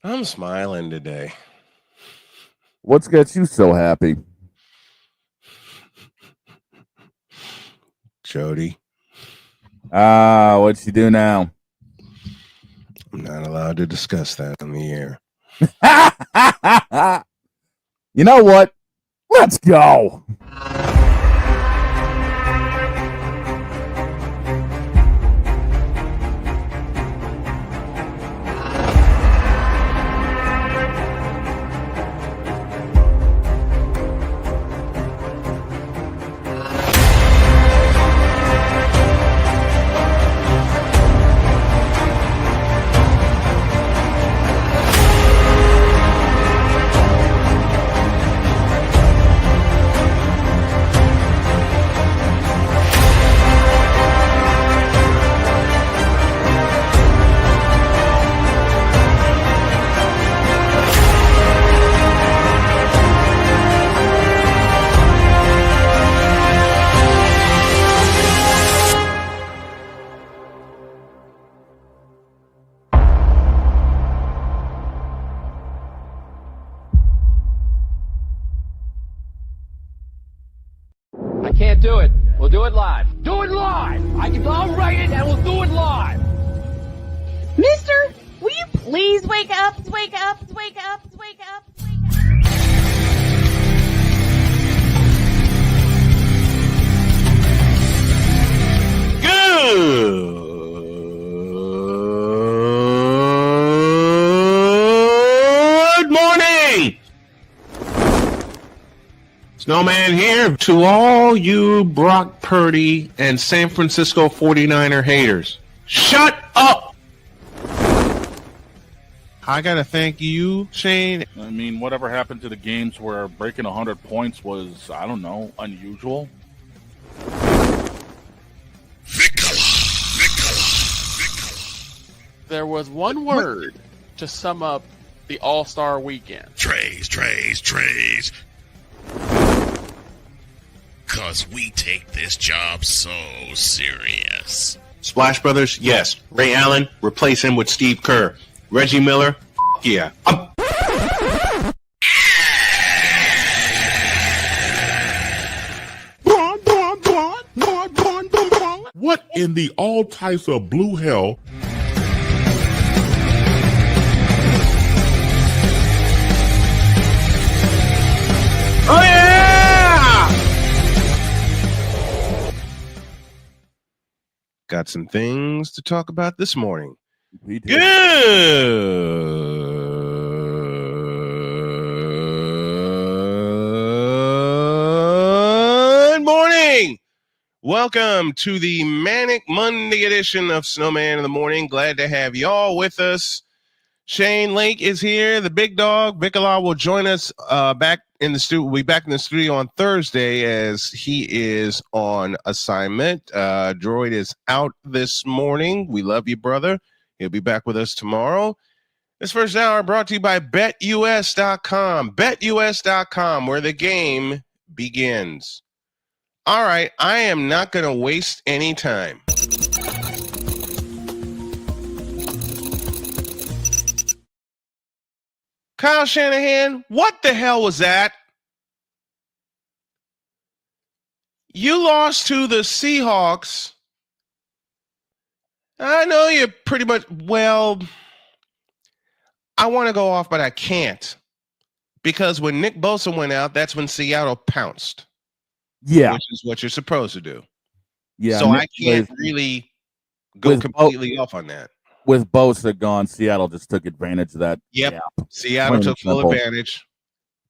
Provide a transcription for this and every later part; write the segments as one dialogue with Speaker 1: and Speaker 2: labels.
Speaker 1: I'm smiling today.
Speaker 2: What's got you so happy?
Speaker 1: Jody,
Speaker 2: What'd you do now?
Speaker 1: I'm not allowed to discuss that on the air.
Speaker 2: You know what? Let's go.
Speaker 3: I can't do it. We'll do it live. Do it live! I'll write it and we'll do it live!
Speaker 4: Mister, will you please wake up, wake up, wake up, wake up, wake up?
Speaker 1: Good morning! Snowman here to all you Brock Purdy and San Francisco 49er haters. Shut up! I gotta thank you, Shane.
Speaker 5: I mean, whatever happened to the games where breaking 100 points was, I don't know, unusual?
Speaker 6: There was one word to sum up the All-Star weekend.
Speaker 7: Trays. Cause we take this job so serious.
Speaker 1: Splash Brothers, yes. Ray Allen, replace him with Steve Kerr. Reggie Miller, yeah.
Speaker 8: What in the all types of blue hell?
Speaker 1: Oh yeah! Got some things to talk about this morning.
Speaker 2: We did.
Speaker 1: Good morning. Welcome to the Manic Monday edition of Snowman in the Morning. Glad to have y'all with us. Shane Lake is here. The big dog, Bickala, will join us back in the studio. We'll be back in the studio on Thursday as he is on assignment. Droid is out this morning. We love you, brother. He'll be back with us tomorrow. This first hour brought to you by BetUS.com. BetUS.com, where the game begins. All right, I am not going to waste any time. Kyle Shanahan, what the hell was that? You lost to the Seahawks. I know you're pretty much, well, I want to go off, but I can't. Because when Nick Bosa went out, that's when Seattle pounced.
Speaker 2: Yeah.
Speaker 1: Which is what you're supposed to do.
Speaker 2: Yeah.
Speaker 1: So I can't really go completely off on that.
Speaker 2: With Bosa gone, Seattle just took advantage of that.
Speaker 1: Yep.
Speaker 2: gap.
Speaker 1: Seattle took full
Speaker 2: simple.
Speaker 1: advantage.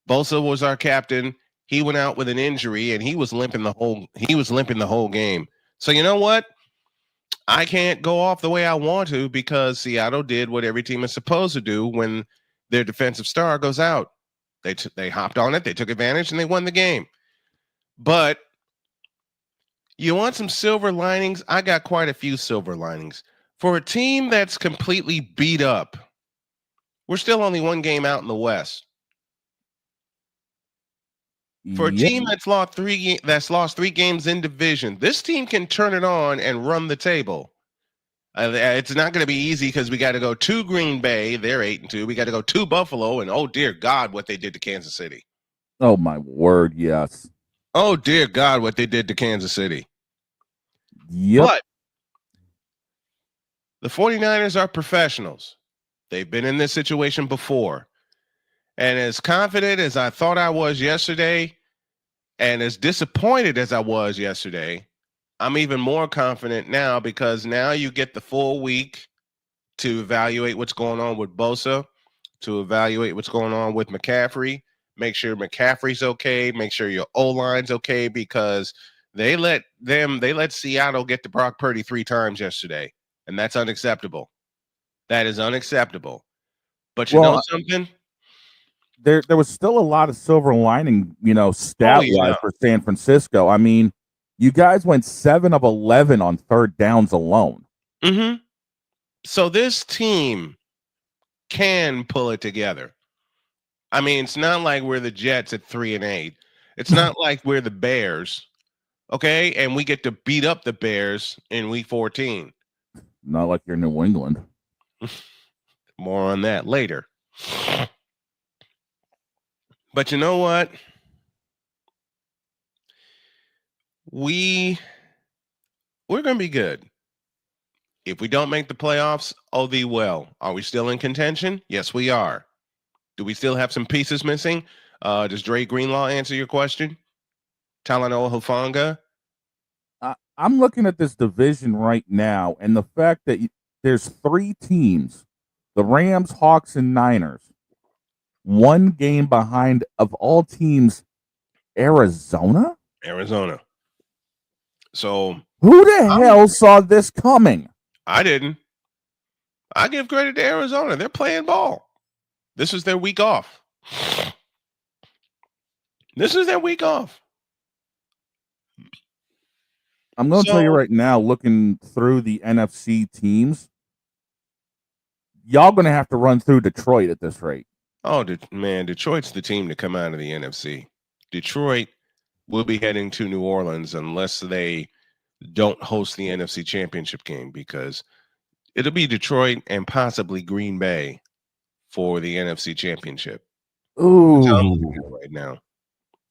Speaker 1: Bosa was our captain. He went out with an injury and he was limping the whole game. So you know what? I can't go off the way I want to because Seattle did what every team is supposed to do when their defensive star goes out. They hopped on it, they took advantage, and they won the game. But you want some silver linings? I got quite a few silver linings. For a team that's completely beat up, we're still only one game out in the West. For a team that's lost three games in division, this team can turn it on and run the table. It's not going to be easy because we got to go to Green Bay. They're 8-2. We got to go to Buffalo, and oh dear God, what they did to Kansas City.
Speaker 2: Oh my word, yes.
Speaker 1: Oh dear God, what they did to Kansas City.
Speaker 2: Yep.
Speaker 1: But the 49ers are professionals. They've been in this situation before. And as confident as I thought I was yesterday, and as disappointed as I was yesterday, I'm even more confident now because now you get the full week to evaluate what's going on with Bosa, to evaluate what's going on with McCaffrey, make sure McCaffrey's okay, make sure your O-line's okay, because they let Seattle get to Brock Purdy 3 times yesterday, and that's unacceptable. That is unacceptable. But you know something?
Speaker 2: There was still a lot of silver lining, stat-wise for San Francisco. I mean, you guys went 7 of 11 on third downs alone.
Speaker 1: Mm-hmm. So this team can pull it together. I mean, it's not like we're the Jets at 3-8. It's not like we're the Bears, okay? And we get to beat up the Bears in week 14.
Speaker 2: Not like you're New England.
Speaker 1: More on that later. But you know what? We're going to be good. If we don't make the playoffs, oh thee well. Are we still in contention? Yes, we are. Do we still have some pieces missing? Does Dre Greenlaw answer your question? Talanoa Hufanga?
Speaker 2: I'm looking at this division right now, and the fact that there's 3 teams, the Rams, Hawks, and Niners, 1 game behind, of all teams, Arizona?
Speaker 1: Arizona. So
Speaker 2: who the hell saw this coming?
Speaker 1: I didn't. I give credit to Arizona. They're playing ball. This is their week off. This is their week off.
Speaker 2: I'm going to tell you right now, looking through the NFC teams, y'all going to have to run through Detroit at this rate.
Speaker 1: Oh, man, Detroit's the team to come out of the NFC. Detroit will be heading to New Orleans unless they don't host the NFC Championship game, because it'll be Detroit and possibly Green Bay for the NFC Championship.
Speaker 2: Ooh.
Speaker 1: That's how I'm looking at it right now.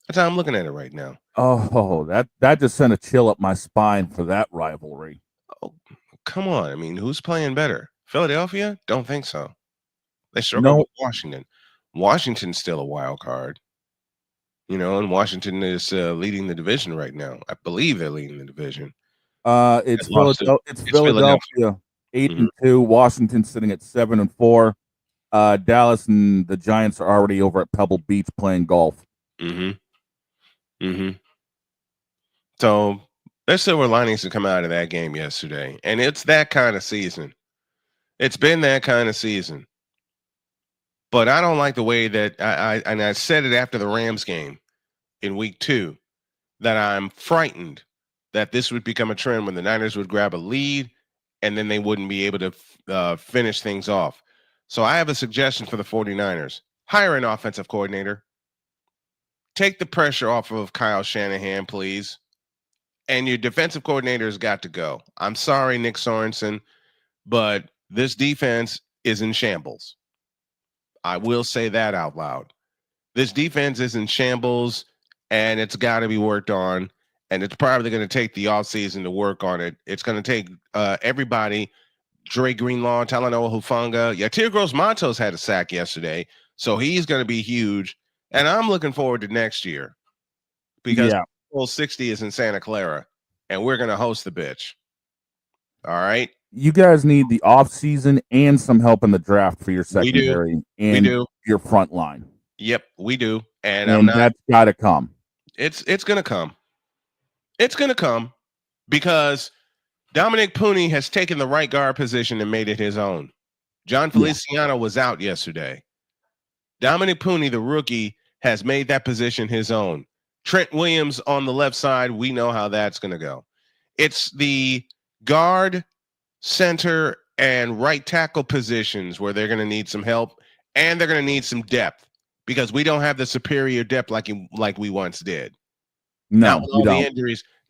Speaker 1: That's how I'm looking at it right now.
Speaker 2: Oh, that just sent a chill up my spine for that rivalry.
Speaker 1: Oh, come on. I mean, who's playing better? Philadelphia? Don't think so. They struggle with Washington. Washington's still a wild card. And Washington is leading the division right now. I believe they're leading the division.
Speaker 2: It's Philadelphia 8-2. Washington sitting at 7-4. Dallas and the Giants are already over at Pebble Beach playing golf.
Speaker 1: So there's silver linings to come out of that game yesterday, and it's that kind of season. It's been that kind of season. But I don't like the way that I said it after the Rams game in week 2, that I'm frightened that this would become a trend when the Niners would grab a lead and then they wouldn't be able to finish things off. So I have a suggestion for the 49ers. Hire an offensive coordinator. Take the pressure off of Kyle Shanahan, please. And your defensive coordinator has got to go. I'm sorry, Nick Sorensen, but this defense is in shambles. I will say that out loud. This defense is in shambles, and it's got to be worked on, and it's probably going to take the offseason to work on it. It's going to take everybody, Dre Greenlaw, Talanoa Hufanga. Yatir Gross-Matos had a sack yesterday, so he's going to be huge. And I'm looking forward to next year because Bowl 60 is in Santa Clara, and we're going to host the bitch. All right?
Speaker 2: You guys need the offseason and some help in the draft for your secondary and your front line.
Speaker 1: Yep, we do. And
Speaker 2: that's got to come.
Speaker 1: It's going to come. It's going to come because Dominic Pooney has taken the right guard position and made it his own. John Feliciano was out yesterday. Dominic Pooney, the rookie, has made that position his own. Trent Williams on the left side, we know how that's going to go. It's the guard, center, and right tackle positions where they're going to need some help, and they're going to need some depth because we don't have the superior depth like we once did.
Speaker 2: No,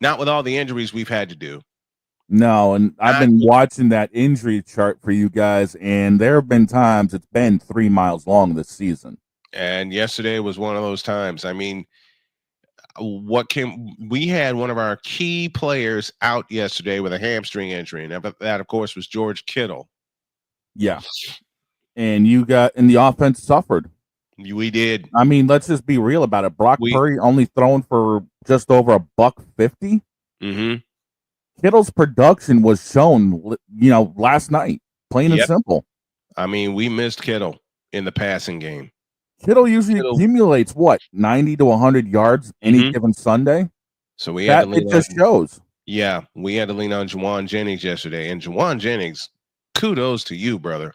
Speaker 1: not with all the injuries we've had to do.
Speaker 2: No, and I've been watching that injury chart for you guys, and there have been times it's been 3 miles long this season.
Speaker 1: And yesterday was one of those times. I mean, we had one of our key players out yesterday with a hamstring injury, and that of course was George Kittle.
Speaker 2: Yeah. And the offense suffered.
Speaker 1: We did.
Speaker 2: I mean, let's just be real about it. Brock Purdy only thrown for just over $150.
Speaker 1: Mm-hmm.
Speaker 2: Kittle's production was shown, last night, plain and simple.
Speaker 1: I mean, we missed Kittle in the passing game.
Speaker 2: Kittle usually accumulates 90 to 100 yards any given Sunday.
Speaker 1: So we had to lean
Speaker 2: it just shows.
Speaker 1: Yeah, we had to lean on Juwan Jennings yesterday, and Juwan Jennings, kudos to you, brother.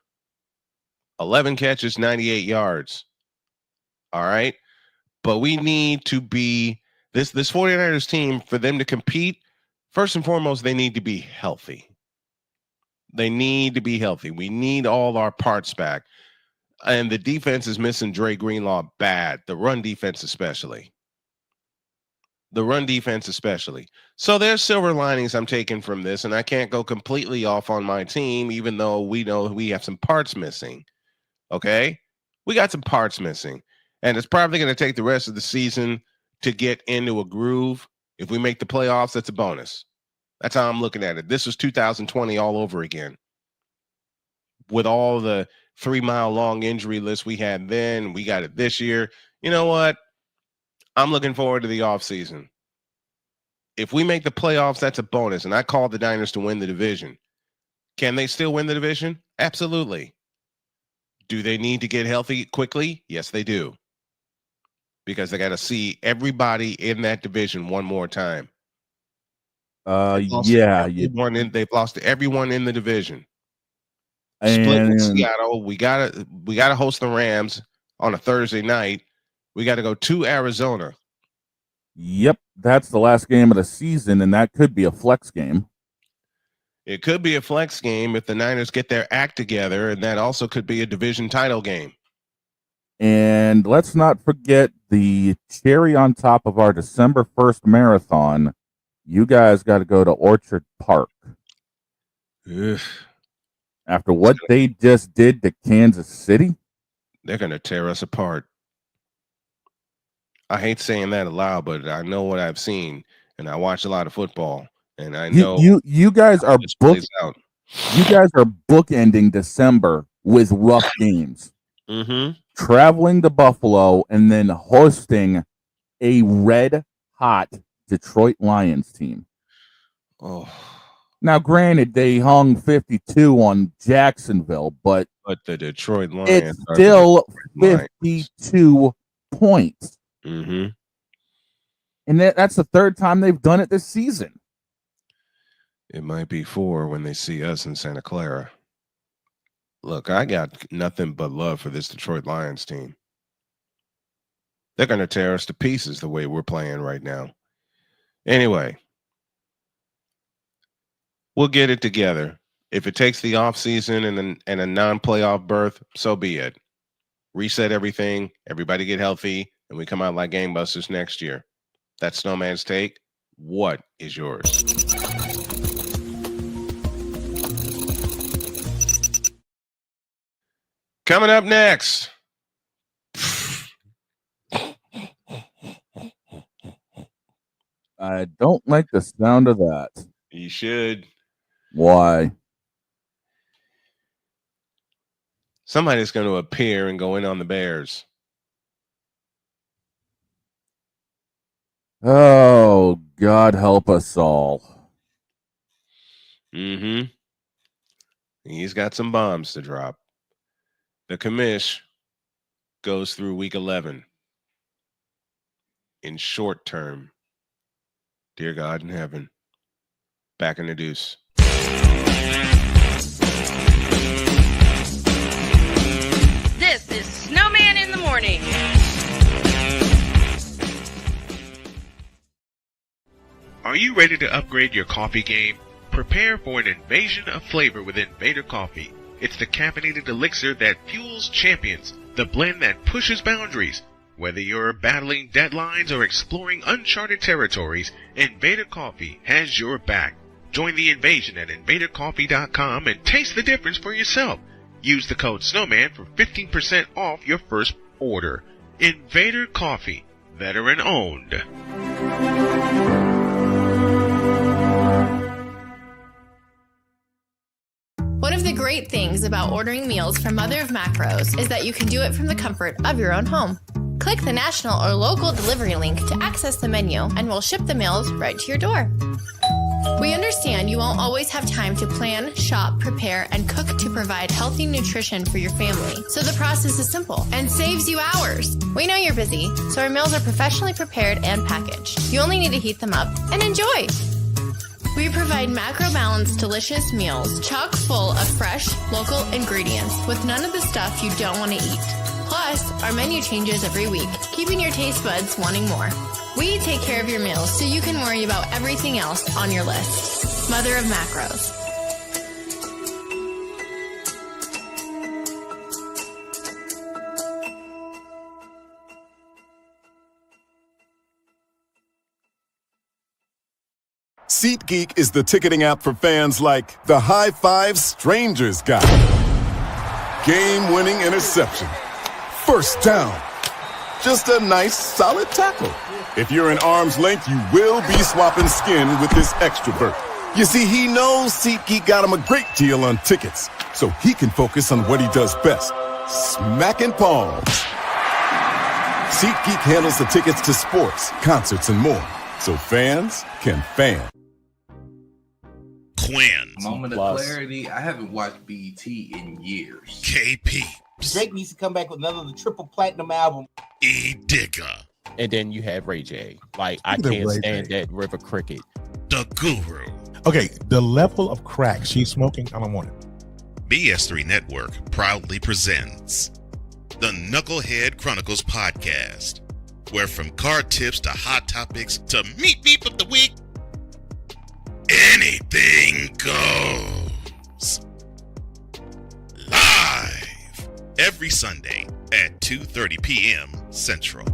Speaker 1: 11 catches, 98 yards. All right, but we need to be this 49ers team, for them to compete. First and foremost, they need to be healthy. They need to be healthy. We need all our parts back. And the defense is missing Dre Greenlaw bad. The run defense especially. So there's silver linings I'm taking from this, and I can't go completely off on my team, even though we know we have some parts missing. Okay? We got some parts missing. And it's probably going to take the rest of the season to get into a groove. If we make the playoffs, that's a bonus. That's how I'm looking at it. This was 2020 all over again. With all the 3-mile-long injury list we had then, we got it this year. You know what? I'm looking forward to the offseason. If we make the playoffs, that's a bonus. And I called the Niners to win the division. Can they still win the division? Absolutely. Do they need to get healthy quickly? Yes, they do. Because they got to see everybody in that division one more time.
Speaker 2: They've
Speaker 1: lost to everyone in the division.
Speaker 2: And
Speaker 1: Split with Seattle. We gotta host the Rams on a Thursday night. We got to go to Arizona.
Speaker 2: Yep, that's the last game of the season, and that could be a flex game.
Speaker 1: It could be a flex game if the Niners get their act together, and that also could be a division title game.
Speaker 2: And let's not forget the cherry on top of our December 1st marathon. You guys got to go to Orchard Park.
Speaker 1: Ugh.
Speaker 2: After what they just did to Kansas City,
Speaker 1: they're going to tear us apart. I hate saying that aloud, but I know what I've seen, and I watch a lot of football, and I know
Speaker 2: you guys are You guys are bookending December with rough games.
Speaker 1: Mm-hmm.
Speaker 2: Traveling to Buffalo and then hosting a red-hot Detroit Lions team.
Speaker 1: Oh.
Speaker 2: Now, granted, they hung 52 on Jacksonville, but
Speaker 1: the Detroit Lions,
Speaker 2: it's still 52 points.
Speaker 1: Mm-hmm.
Speaker 2: And that's the third time they've done it this season.
Speaker 1: It might be 4 when they see us in Santa Clara. Look, I got nothing but love for this Detroit Lions team. They're going to tear us to pieces the way we're playing right now. Anyway, we'll get it together. If it takes the offseason and a non-playoff berth, so be it. Reset everything, everybody get healthy, and we come out like gangbusters next year. That's Snowman's take. What is yours? Coming up next.
Speaker 2: I don't like the sound of that.
Speaker 1: You should.
Speaker 2: Why?
Speaker 1: Somebody's going to appear and go in on the Bears.
Speaker 2: Oh, God help us all.
Speaker 1: Mm-hmm. He's got some bombs to drop. The commish goes through week 11 in short term. Dear God in heaven, back in the deuce.
Speaker 9: This is Snowman in the Morning.
Speaker 7: Are you ready to upgrade your coffee game? Prepare for an invasion of flavor with Invader Coffee. It's the caffeinated elixir that fuels champions, the blend that pushes boundaries. Whether you're battling deadlines or exploring uncharted territories, Invader Coffee has your back. Join the invasion at invadercoffee.com and taste the difference for yourself. Use the code SNOWMAN for 15% off your first order. Invader Coffee, veteran owned.
Speaker 10: One of the great things about ordering meals from Mother of Macros is that you can do it from the comfort of your own home. Click the national or local delivery link to access the menu, and we'll ship the meals right to your door. We understand you won't always have time to plan, shop, prepare, and cook to provide healthy nutrition for your family, so the process is simple and saves you hours. We know you're busy, so our meals are professionally prepared and packaged. You only need to heat them up and enjoy. We provide macro-balanced, delicious meals chock full of fresh, local ingredients with none of the stuff you don't want to eat. Plus, our menu changes every week, keeping your taste buds wanting more. We take care of your meals so you can worry about everything else on your list. Mother of Macros.
Speaker 11: SeatGeek is the ticketing app for fans like the High Five Strangers guy. Game-winning interception. First down. Just a nice, solid tackle. If you're in arm's length, you will be swapping skin with this extrovert. You see, he knows SeatGeek got him a great deal on tickets, so he can focus on what he does best, smacking palms. SeatGeek handles the tickets to sports, concerts, and more, so fans can fan.
Speaker 12: Quinn. Moment of clarity. I haven't watched BET in years.
Speaker 13: KP. Drake needs to come back with another triple platinum album.
Speaker 12: E Digger.
Speaker 14: And then you have Ray J. Like, I can't stand that River Cricket.
Speaker 12: The Guru.
Speaker 15: Okay, the level of crack she's smoking, I don't want it.
Speaker 16: BS3 Network proudly presents the Knucklehead Chronicles podcast, where from card tips to hot topics to meet beep of the week, anything goes. Live every Sunday at 2:30 p.m. Central.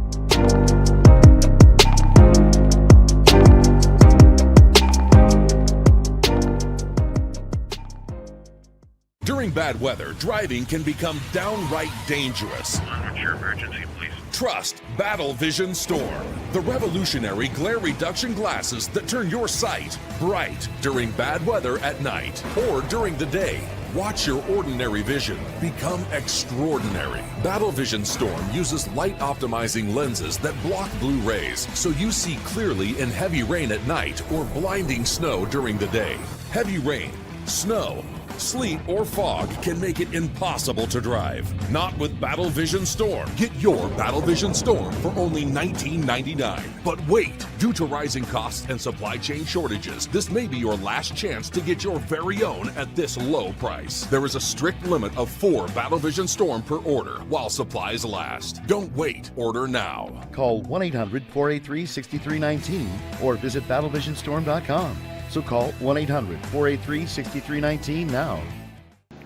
Speaker 17: During bad weather, driving can become downright dangerous.
Speaker 18: What's your emergency, please?
Speaker 17: Trust Battle Vision Storm, the revolutionary glare reduction glasses that turn your sight bright during bad weather at night or during the day. Watch your ordinary vision become extraordinary. Battle Vision Storm uses light optimizing lenses that block blue rays, so you see clearly in heavy rain at night or blinding snow during the day. Heavy rain, snow, sleet, or fog can make it impossible to drive. Not with Battle Vision Storm. Get your Battle Vision Storm for only $19.99. But wait, due to rising costs and supply chain shortages, this may be your last chance to get your very own at this low price. There is a strict limit of 4 Battle Vision Storm per order while supplies last. Don't wait, order now.
Speaker 19: Call 1-800-483-6319 or visit battlevisionstorm.com. So call 1-800-483-6319 now.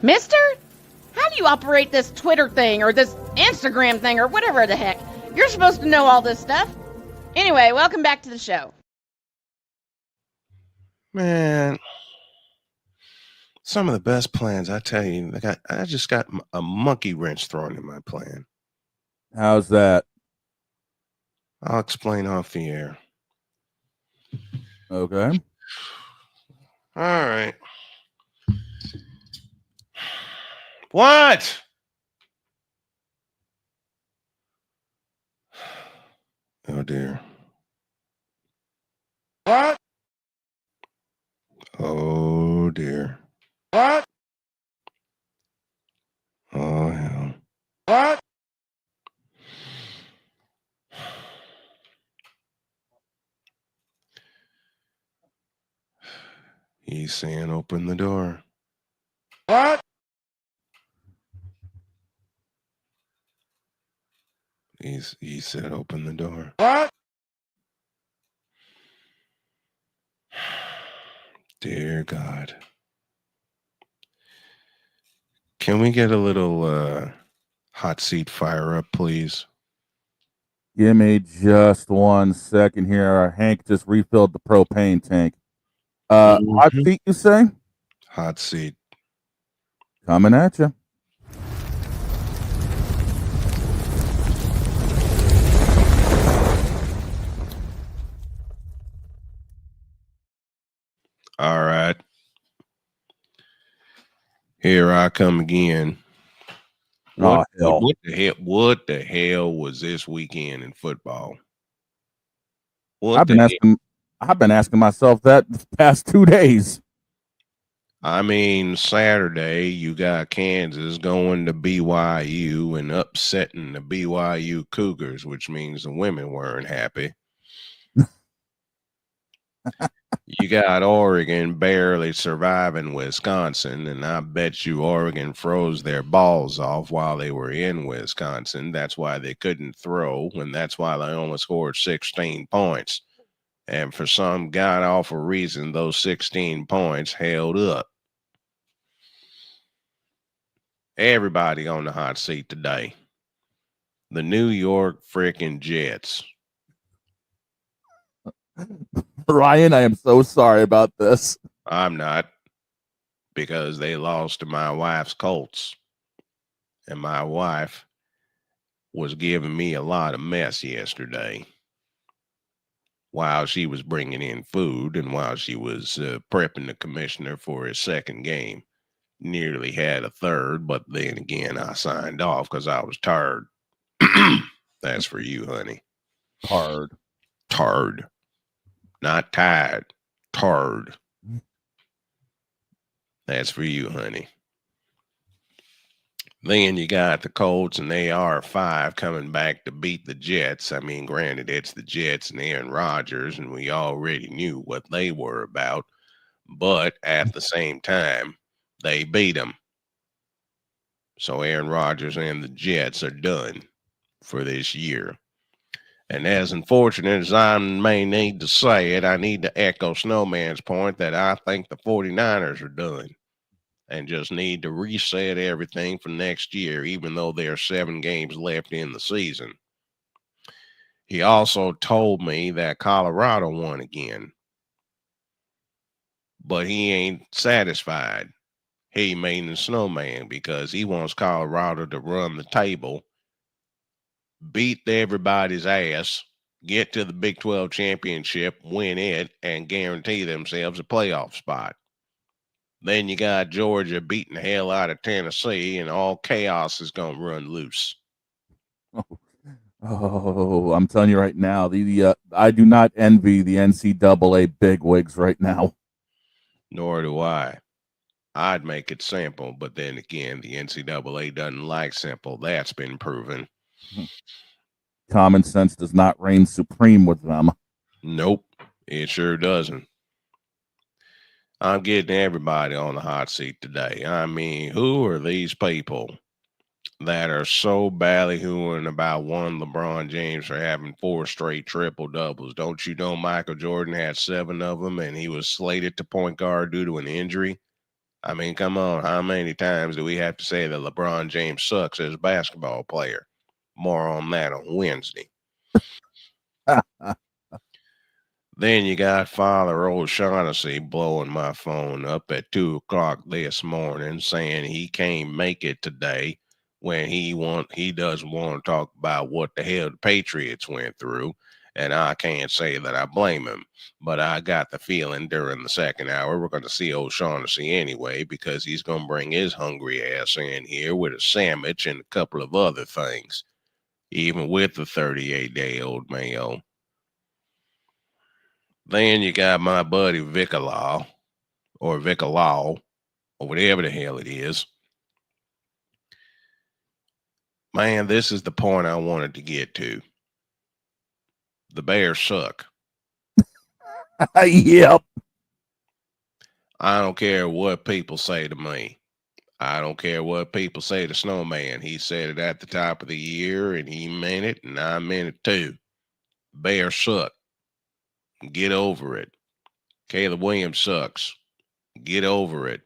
Speaker 4: Mister, how do you operate this Twitter thing or this Instagram thing or whatever the heck? You're supposed to know all this stuff. Anyway, welcome back to the show.
Speaker 1: Man, some of the best plans, I tell you, I just got a monkey wrench thrown in my plan.
Speaker 2: How's that?
Speaker 1: I'll explain off the air.
Speaker 2: Okay.
Speaker 1: All right. What? Oh, dear.
Speaker 2: What?
Speaker 1: Oh, dear.
Speaker 2: What?
Speaker 1: Oh, hell.
Speaker 2: What?
Speaker 1: He's saying open the door.
Speaker 2: What?
Speaker 1: He said open the door.
Speaker 2: What?
Speaker 1: Dear God. Can we get a little hot seat fire up, please?
Speaker 2: Give me just 1 second here. Hank just refilled the propane tank. Hot seat, you say?
Speaker 1: Hot seat.
Speaker 2: Coming at you.
Speaker 1: All right. Here I come again. What the hell was this weekend in football?
Speaker 2: I've been asking myself that the past 2 days.
Speaker 1: I mean, Saturday you got Kansas going to BYU and upsetting the BYU Cougars, which means the women weren't happy. You got Oregon barely surviving Wisconsin, and I bet you Oregon froze their balls off while they were in Wisconsin. That's why they couldn't throw, and that's why they only scored 16 points. And for some god-awful reason, those 16 points held up. Everybody on the hot seat today. The New York frickin' Jets.
Speaker 2: Ryan, I am so sorry about this.
Speaker 1: I'm not, because they lost to my wife's Colts. And my wife was giving me a lot of mess yesterday while she was bringing in food and while she was prepping the commissioner for his second game. Nearly had a third, but then again, I signed off because I was tired. That's for you, honey. Tired. Not tired. Tired. That's for you, honey. Then you got the Colts and they are 5 coming back to beat the Jets. I mean, granted, it's the Jets and Aaron Rodgers, and we already knew what they were about. But at the same time, they beat them. So Aaron Rodgers and the Jets are done for this year. And as unfortunate as I may need to say it, I need to echo Snowman's point that I think the 49ers are done and just need to reset everything for next year, even though there are 7 games left in the season. He also told me that Colorado won again, but he ain't satisfied. He meaning Snowman, because he wants Colorado to run the table, beat everybody's ass, get to the Big 12 championship, win it, and guarantee themselves a playoff spot. Then you got Georgia beating the hell out of Tennessee, and all chaos is going to run loose.
Speaker 2: Oh, I'm telling you right now, I do not envy the NCAA bigwigs right now.
Speaker 1: Nor do I. I'd make it simple, but then again, the NCAA doesn't like simple. That's been proven.
Speaker 2: Common sense does not reign supreme with them.
Speaker 1: Nope, it sure doesn't. I'm getting everybody on the hot seat today. I mean, who are these people that are so ballyhooing about one LeBron James for having 4 straight triple doubles? Don't you know Michael Jordan had 7 of them and he was slated to point guard due to an injury? I mean, come on. How many times do we have to say that LeBron James sucks as a basketball player? More on that on Wednesday. Then you got Father O'Shaughnessy blowing my phone up at 2 o'clock this morning saying he can't make it today when he doesn't want to talk about what the hell the Patriots went through. And I can't say that I blame him, but I got the feeling during the second hour we're going to see O'Shaughnessy anyway, because he's going to bring his hungry ass in here with a sandwich and a couple of other things, even with the 38-day-old Mayo. Then you got my buddy Vicalaw, or whatever the hell it is. Man, this is the point I wanted to get to. The Bears suck.
Speaker 2: Yep.
Speaker 1: I don't care what people say to me. I don't care what people say to Snowman. He said it at the top of the year, and he meant it, and I meant it too. Bears suck. Get over it. Caleb Williams sucks. Get over it.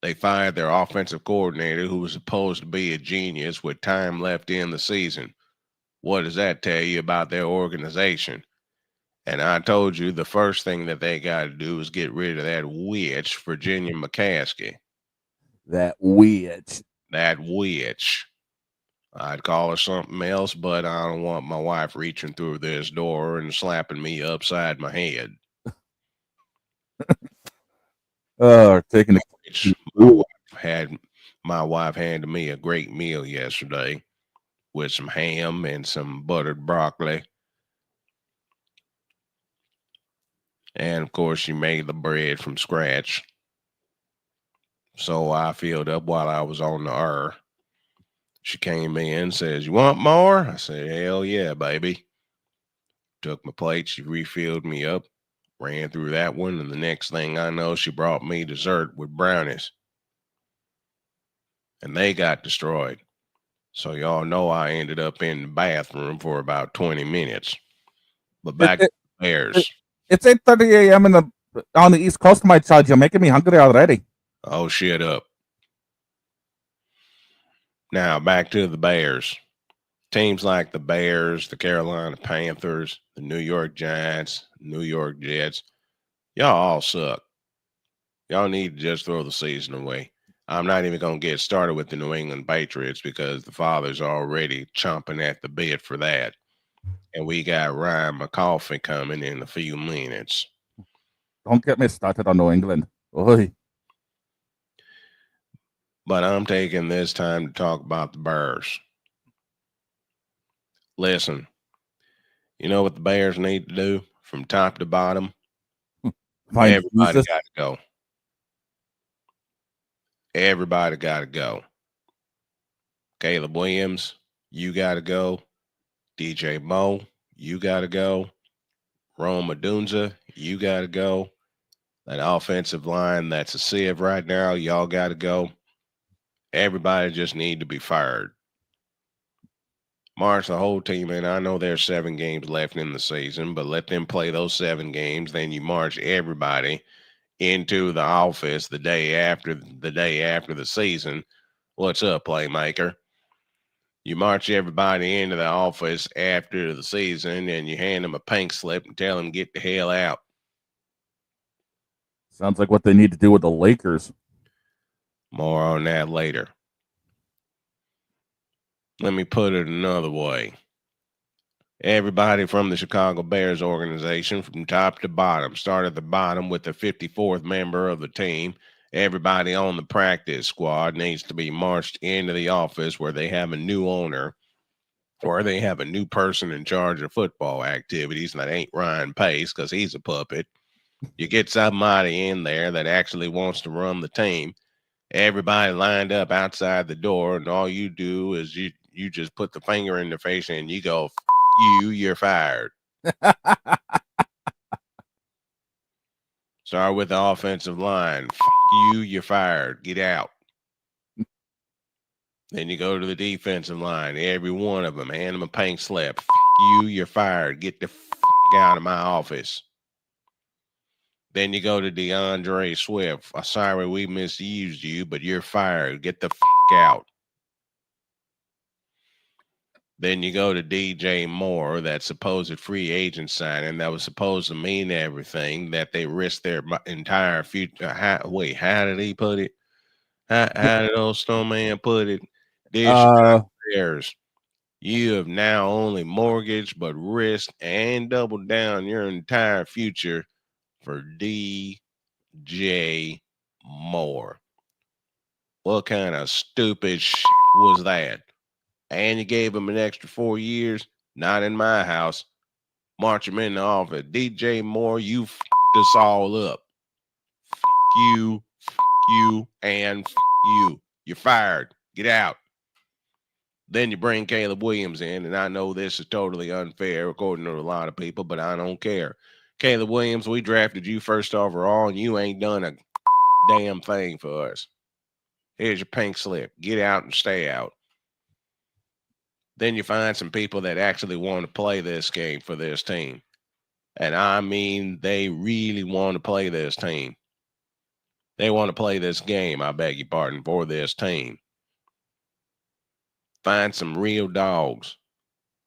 Speaker 1: They fired their offensive coordinator, who was supposed to be a genius with time left in the season. What does that tell you about their organization? And I told you the first thing that they got to do is get rid of that witch, Virginia McCarthy.
Speaker 2: That witch.
Speaker 1: That witch. I'd call her something else, but I don't want my wife reaching through this door and slapping me upside my head.
Speaker 2: Taking
Speaker 1: My wife handed me a great meal yesterday with some ham and some buttered broccoli. And of course, she made the bread from scratch. So I filled up while I was on the air. She came in and says, "You want more?" I said, "Hell yeah, baby." Took my plate. She refilled me up, ran through that one. And the next thing I know, she brought me dessert with brownies. And they got destroyed. So y'all know I ended up in the bathroom for about 20 minutes. But back to the Bears.
Speaker 2: It's 8:30 a.m. on the East Coast, my child. You're making me hungry already.
Speaker 1: Oh, shut up. Now, back to the Bears. Teams like the Bears, the Carolina Panthers, the New York Giants, New York Jets, y'all all suck. Y'all need to just throw the season away. I'm not even going to get started with the New England Patriots because the father's already chomping at the bit for that. And we got Ryan McCarthy coming in a few minutes.
Speaker 2: Don't get me started on New England. Oy.
Speaker 1: But I'm taking this time to talk about the Bears. Listen, you know what the Bears need to do from top to bottom? Everybody got to go. Everybody got to go. Caleb Williams, you got to go. DJ Moe, you got to go. Rome Odunze, you got to go. That offensive line, that's a sieve right now. Y'all got to go. Everybody just need to be fired. March the whole team in. I know there's 7 games left in the season, but let them play those 7 games. Then you march everybody into the office the day after the season. What's up, playmaker? You march everybody into the office after the season and you hand them a pink slip and tell them get the hell out.
Speaker 2: Sounds like what they need to do with the Lakers.
Speaker 1: More on that later. Let me put it another way. Everybody from the Chicago Bears organization, from top to bottom, start at the bottom with the 54th member of the team. Everybody on the practice squad needs to be marched into the office where they have a new owner or they have a new person in charge of football activities. And that ain't Ryan Pace because he's a puppet. You get somebody in there that actually wants to run the team. Everybody lined up outside the door, and all you do is you just put the finger in their face and you go, you're fired. Start with the offensive line. You're fired. Get out. Then you go to the defensive line. Every one of them, hand them a pink slip. You're fired. Get the out of my office. Then you go to DeAndre Swift. Sorry we misused you, but you're fired. Get the out. Then you go to DJ Moore, that supposed free agent signing that was supposed to mean everything, that they risked their entire future. How did he put it? How did old Snowman put it? Bears. You have now only mortgaged but risked and doubled down your entire future for DJ Moore. What kind of stupid shit was that? And you gave him an extra 4 years? Not in my house. March him in the office. DJ Moore, you f***ed us all up. F*** you, and f*** you. You're fired. Get out. Then you bring Caleb Williams in, and I know this is totally unfair according to a lot of people, but I don't care. Caleb Williams, we drafted you first overall, and you ain't done a damn thing for us. Here's your pink slip. Get out and stay out. Then you find some people that actually want to play this game for this team. And I mean, they really want to play this team. They want to play this game, I beg your pardon, for this team. Find some real dogs,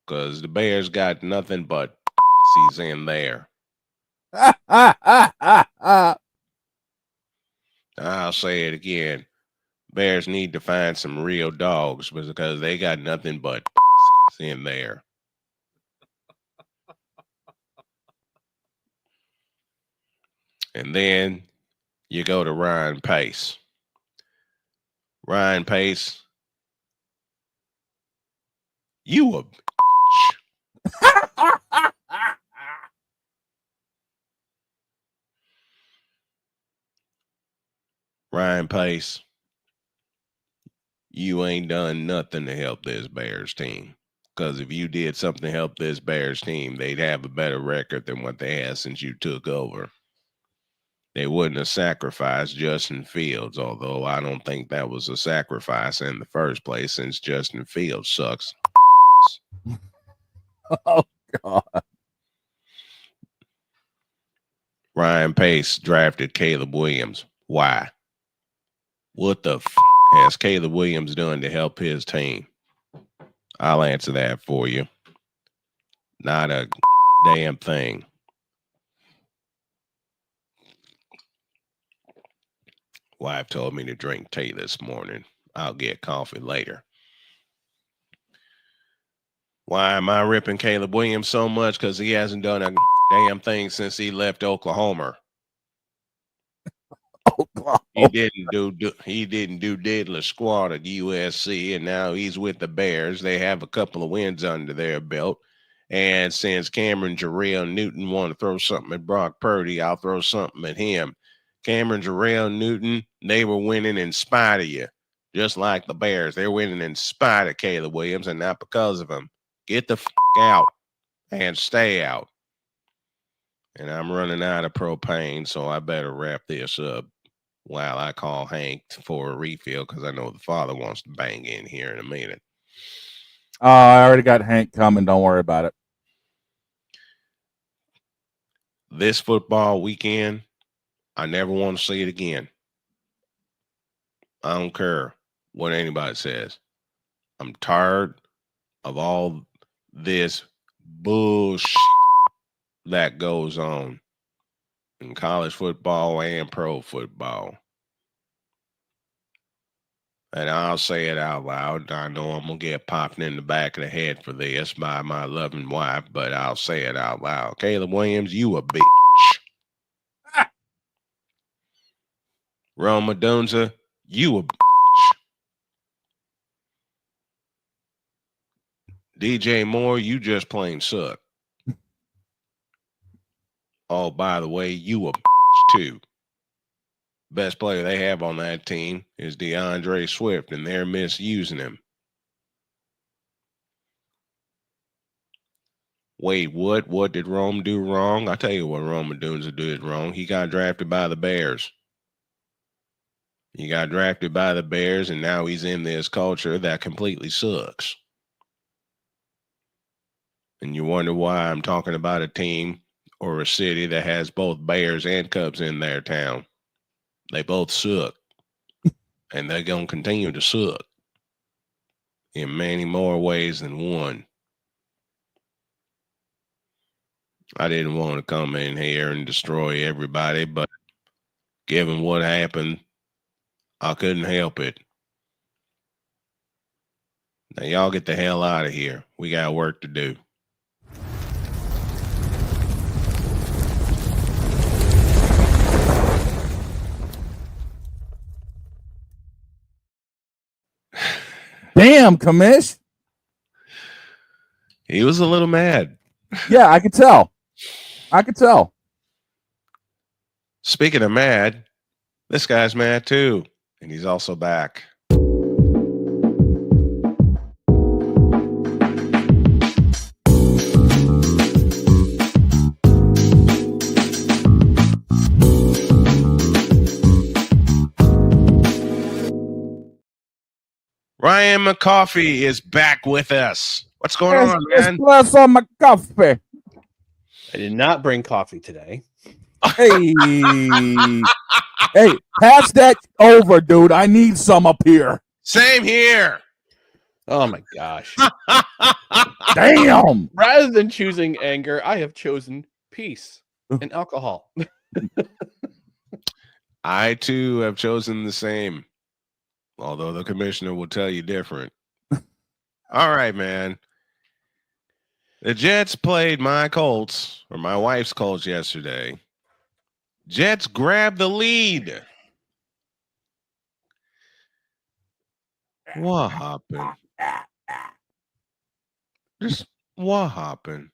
Speaker 1: because the Bears got nothing but he's in there. I'll say it again. Bears need to find some real dogs because they got nothing but in there. And then you go to Ryan Pace. Ryan Pace, you a bitch. Ryan Pace, you ain't done nothing to help this Bears team. Because if you did something to help this Bears team, they'd have a better record than what they have since you took over. They wouldn't have sacrificed Justin Fields, although I don't think that was a sacrifice in the first place since Justin Fields sucks.
Speaker 2: Oh, God.
Speaker 1: Ryan Pace drafted Caleb Williams. Why? What the has Caleb Williams done to help his team? I'll answer that for you. Not a damn thing. Wife told me to drink tea this morning. I'll get coffee later. Why am I ripping Caleb Williams so much? Because he hasn't done a damn thing since he left Oklahoma. He didn't do diddly squat at USC, and now he's with the Bears. They have a couple of wins under their belt. And since Cameron Jarrell Newton wanted to throw something at Brock Purdy, I'll throw something at him. Cameron Jarrell Newton, they were winning in spite of you, just like the Bears. They're winning in spite of Caleb Williams and not because of him. Get the out and stay out. And I'm running out of propane, so I better wrap this up while I call Hank for a refill because I know the father wants to bang in here in a minute.
Speaker 2: I already got Hank coming. Don't worry about it.
Speaker 1: This football weekend, I never want to see it again. I don't care what anybody says. I'm tired of all this bullshit that goes on in college football and pro football. And I'll say it out loud. I know I'm going to get popped in the back of the head for this by my loving wife, but I'll say it out loud. Caleb Williams, you a bitch. Roma Dunza, you a bitch. DJ Moore, you just plain suck. Oh, by the way, you a bitch too. Best player they have on that team is DeAndre Swift, and they're misusing him. Wait, what? What did Rome do wrong? I'll tell you what Roma Dunza did wrong. He got drafted by the Bears. He got drafted by the Bears, and now he's in this culture that completely sucks. And you wonder why I'm talking about a team or a city that has both Bears and Cubs in their town. They both suck. And they're going to continue to suck in many more ways than one. I didn't want to come in here and destroy everybody, but given what happened, I couldn't help it. Now, y'all get the hell out of here. We got work to do.
Speaker 2: Damn, commish.
Speaker 1: He was a little mad.
Speaker 2: Yeah, I could tell.
Speaker 1: Speaking of mad, this guy's mad too. And he's also back. Ryan McCarthy is back with us. What's going on, man?
Speaker 2: Plus on my coffee.
Speaker 18: I did not bring coffee today.
Speaker 2: Hey, pass that over, dude. I need some up here.
Speaker 1: Same here.
Speaker 18: Oh my gosh.
Speaker 2: Damn.
Speaker 18: Rather than choosing anger, I have chosen peace and alcohol.
Speaker 1: I too have chosen the same, although the commissioner will tell you different. All right, man. The Jets played my Colts, or my wife's Colts, yesterday. Jets grabbed the lead. What happened? Just what happened?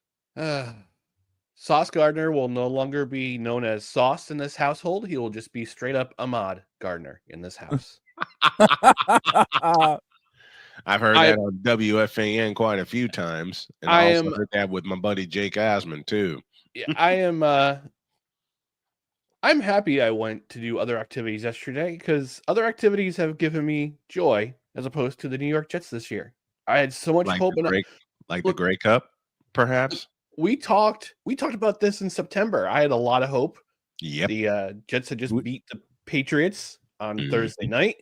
Speaker 18: Sauce Gardner will no longer be known as Sauce in this household. He will just be straight up Ahmad Gardner in this house.
Speaker 1: I've heard that on WFAN quite a few times, and I also heard that with my buddy Jake Asman too.
Speaker 18: Yeah, I'm happy I went to do other activities yesterday because other activities have given me joy as opposed to the New York Jets this year. I had so much hope in
Speaker 1: the Grey Cup, perhaps.
Speaker 18: We talked about this in September. I had a lot of hope.
Speaker 1: Yep.
Speaker 18: The Jets had just beat the Patriots on Thursday night,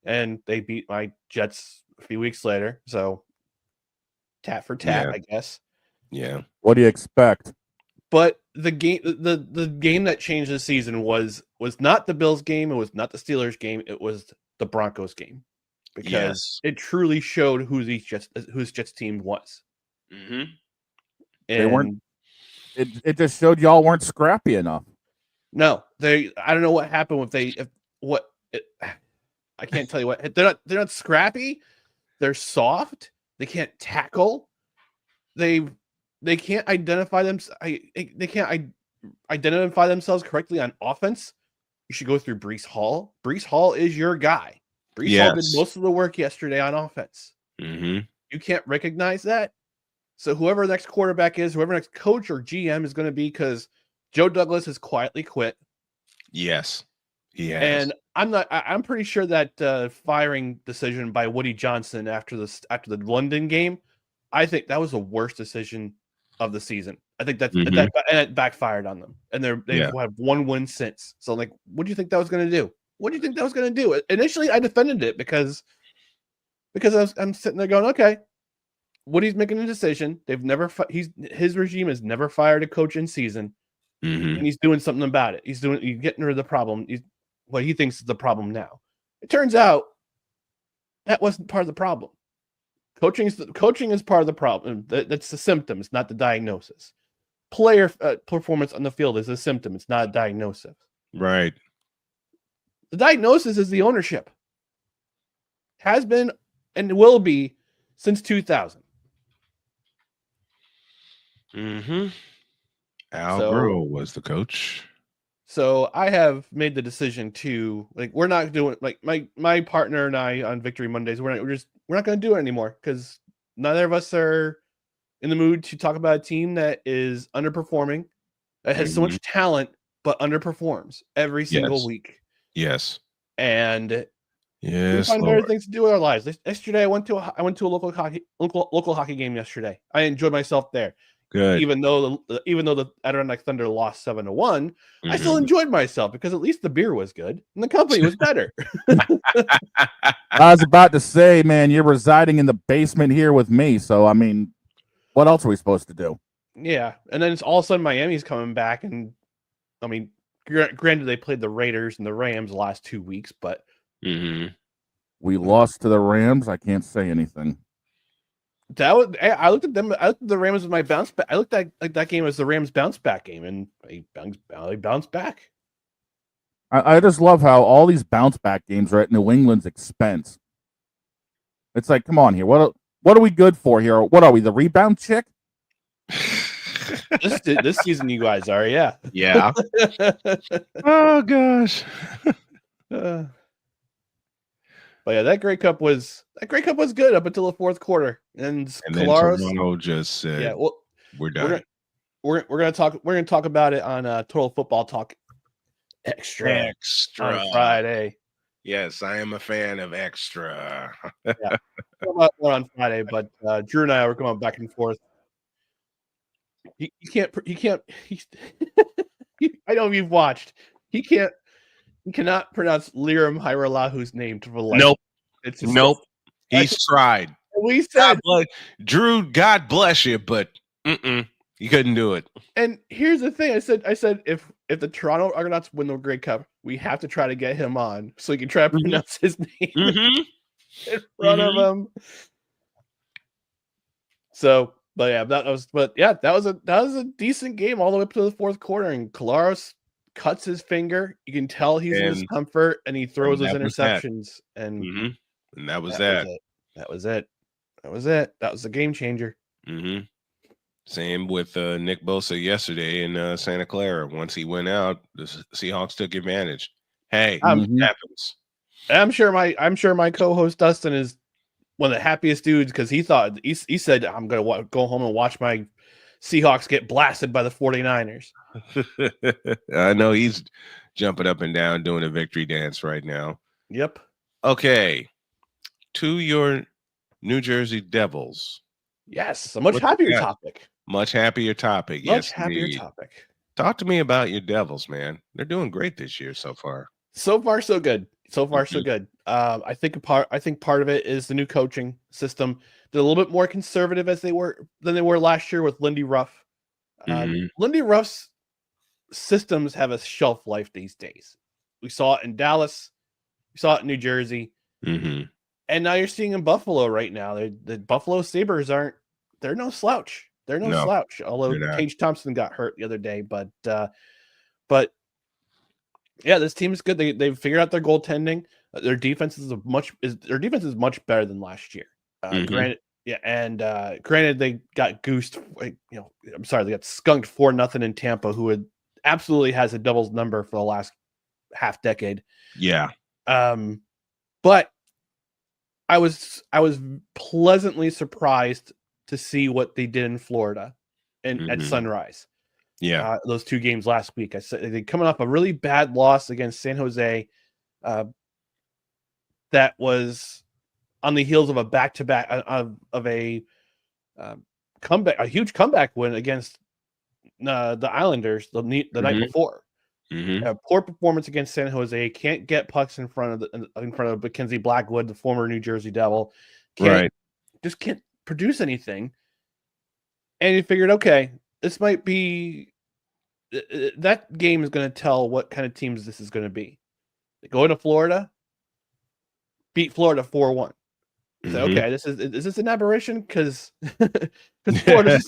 Speaker 18: and they beat my Jets a few weeks later. So, tat for tat, I guess.
Speaker 1: Yeah.
Speaker 2: What do you expect?
Speaker 18: But the game that changed the season was not the Bills game. It was not the Steelers game. It was the Broncos game because it truly showed whose Jets team was.
Speaker 1: Mm-hmm.
Speaker 2: They weren't. It just showed y'all weren't scrappy enough.
Speaker 18: No, I don't know what happened I can't tell you what. They're not scrappy. They're soft. They can't tackle. They can't identify them. They can't identify themselves correctly on offense. You should go through Breece Hall. Breece Hall is your guy. Breece Hall did most of the work yesterday on offense.
Speaker 1: Mm-hmm.
Speaker 18: You can't recognize that. So whoever the next quarterback is, whoever next coach or GM is going to be, because Joe Douglas has quietly quit.
Speaker 1: Yes, he has.
Speaker 18: And I'm pretty sure that firing decision by Woody Johnson after the London game, I think that was the worst decision of the season. I think and it backfired on them, and they've had one win since. So, like, what do you think that was going to do? What do you think that was going to do? Initially, I defended it because I'm sitting there going, okay, Woody's making a decision. His regime has never fired a coach in season, and he's doing something about it. He's getting rid of the problem. What he thinks is the problem now. It turns out that wasn't part of the problem. Coaching is part of the problem. That's the symptom. It's not the diagnosis. Player performance on the field is a symptom. It's not a diagnosis.
Speaker 1: Right.
Speaker 18: The diagnosis is the ownership. Has been and will be since 2000.
Speaker 1: Mm-hmm. Al Groh was the coach.
Speaker 18: So I have made the decision to, like, we're not doing, like, my partner and I on Victory Mondays, we're not going to do it anymore because neither of us are in the mood to talk about a team that is underperforming, that has so much talent but underperforms every single week.
Speaker 1: Yes.
Speaker 18: And
Speaker 1: yes,
Speaker 18: we find better things to do with our lives. Yesterday, I went to a local hockey game yesterday. I enjoyed myself there.
Speaker 1: Good.
Speaker 18: Even though the Adirondack Thunder lost 7-1, I still enjoyed myself because at least the beer was good and the company was better.
Speaker 2: I was about to say, man, you're residing in the basement here with me, so I mean, what else are we supposed to do?
Speaker 18: Yeah, and then it's all of a sudden Miami's coming back, and I mean, granted they played the Raiders and the Rams the last 2 weeks, but
Speaker 2: we lost to the Rams. I can't say anything.
Speaker 18: I looked at them. I looked at the Rams as my bounce back. I looked at that game as the Rams bounce back game, and they bounced back.
Speaker 2: I just love how all these bounce back games are at New England's expense. It's like, come on here. What are we good for here? What are we, the rebound chick?
Speaker 18: This season, you guys are, yeah.
Speaker 1: Yeah. Oh gosh.
Speaker 18: But yeah, that Grey Cup was good up until the fourth quarter, and
Speaker 1: then Toronto just said,
Speaker 18: "Yeah, well,
Speaker 1: we're done."
Speaker 18: We're gonna talk about it on Total Football Talk Extra on Friday.
Speaker 1: Yes, I am a fan of Extra.
Speaker 18: Yeah, on Friday, but Drew and I were going back and forth. He can't. I know you've watched. He cannot pronounce Liram Hirallahu's name to the life.
Speaker 1: Nope.
Speaker 18: It's
Speaker 1: nope. He's tried.
Speaker 18: We said,
Speaker 1: Drew, God bless you, but you couldn't do it.
Speaker 18: And here's the thing: I said, if the Toronto Argonauts win the Grey Cup, we have to try to get him on so he can try to pronounce his name in front of him. So, that was a decent game all the way up to the fourth quarter, and Kolaros cuts his finger. You can tell he's in discomfort, and he throws his interceptions, and
Speaker 1: that was that.
Speaker 18: That was it. That was the game changer.
Speaker 1: Same with Nick Bosa yesterday in Santa Clara. Once he went out, the Seahawks took advantage. Hey, it happens.
Speaker 18: I'm sure my co-host Dustin is one of the happiest dudes because he said I'm gonna go home and watch my Seahawks get blasted by the 49ers.
Speaker 1: I know he's jumping up and down doing a victory dance right now.
Speaker 18: Yep.
Speaker 1: Okay. To your New Jersey Devils.
Speaker 18: Yes, a much happier topic.
Speaker 1: Much happier topic.
Speaker 18: Much happier topic.
Speaker 1: Talk to me about your Devils, man. They're doing great this year so far.
Speaker 18: So far, so good. So good. I think part of it is the new coaching system. They're a little bit more conservative than they were last year with Lindy Ruff. Lindy Ruff's systems have a shelf life these days. We saw it in Dallas. We saw it in New Jersey. And now you're seeing in Buffalo right now. The Buffalo Sabres they're no slouch. They're no slouch. Although Tage Thompson got hurt the other day, but yeah, this team is good. They've figured out their goaltending. Their defense is much better than last year. Granted, they got goosed. They got skunked 4-0 in Tampa, who absolutely has a doubles number for the last half decade.
Speaker 1: Yeah.
Speaker 18: But I was pleasantly surprised to see what they did in Florida and at Sunrise.
Speaker 1: Yeah.
Speaker 18: Those 2 games last week. I said they're coming off a really bad loss against San Jose. That was on the heels of a back-to-back of a comeback, a huge comeback win against the Islanders the night before. Poor performance against San Jose. Can't get pucks in front of Mackenzie Blackwood, the former New Jersey Devil. Just can't produce anything. And you figured, okay, this might be that game is going to tell what kind of teams this is going to be. They go into Florida, beat Florida 4-1. So, okay, is this an aberration? Because Florida's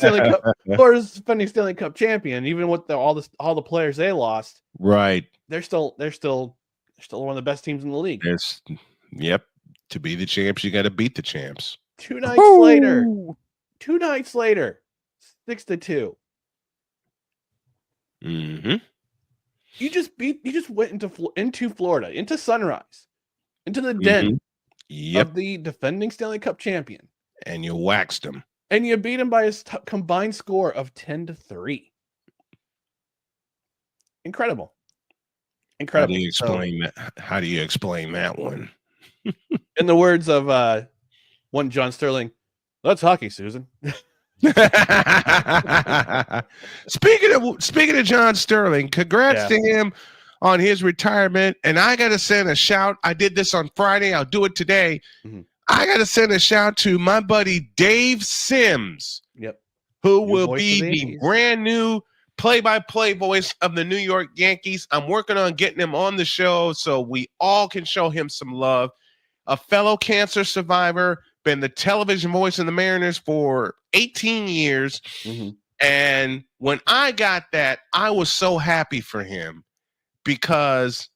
Speaker 18: defending Stanley Cup champion, even with all the players they lost.
Speaker 1: Right.
Speaker 18: They're still one of the best teams in the league.
Speaker 1: Yep. To be the champs, you got to beat the champs.
Speaker 18: 2 nights later, 6-2. You just went into Florida, into Sunrise, into the den of the defending Stanley Cup champion,
Speaker 1: and you waxed them,
Speaker 18: and you beat him by a combined score of 10-3. Incredible.
Speaker 1: How do you explain that? How do you explain that one?
Speaker 18: In the words of one John Sterling, that's hockey, Susan.
Speaker 1: Speaking of John Sterling, congrats to him on his retirement. And I got to send a shout. I did this on Friday. I'll do it today. I got to send a shout to my buddy Dave Sims, who will be the brand new play-by-play voice of the New York Yankees. I'm working on getting him on the show so we all can show him some love. A fellow cancer survivor, been the television voice of the Mariners for 18 years. And when I got that, I was so happy for him, because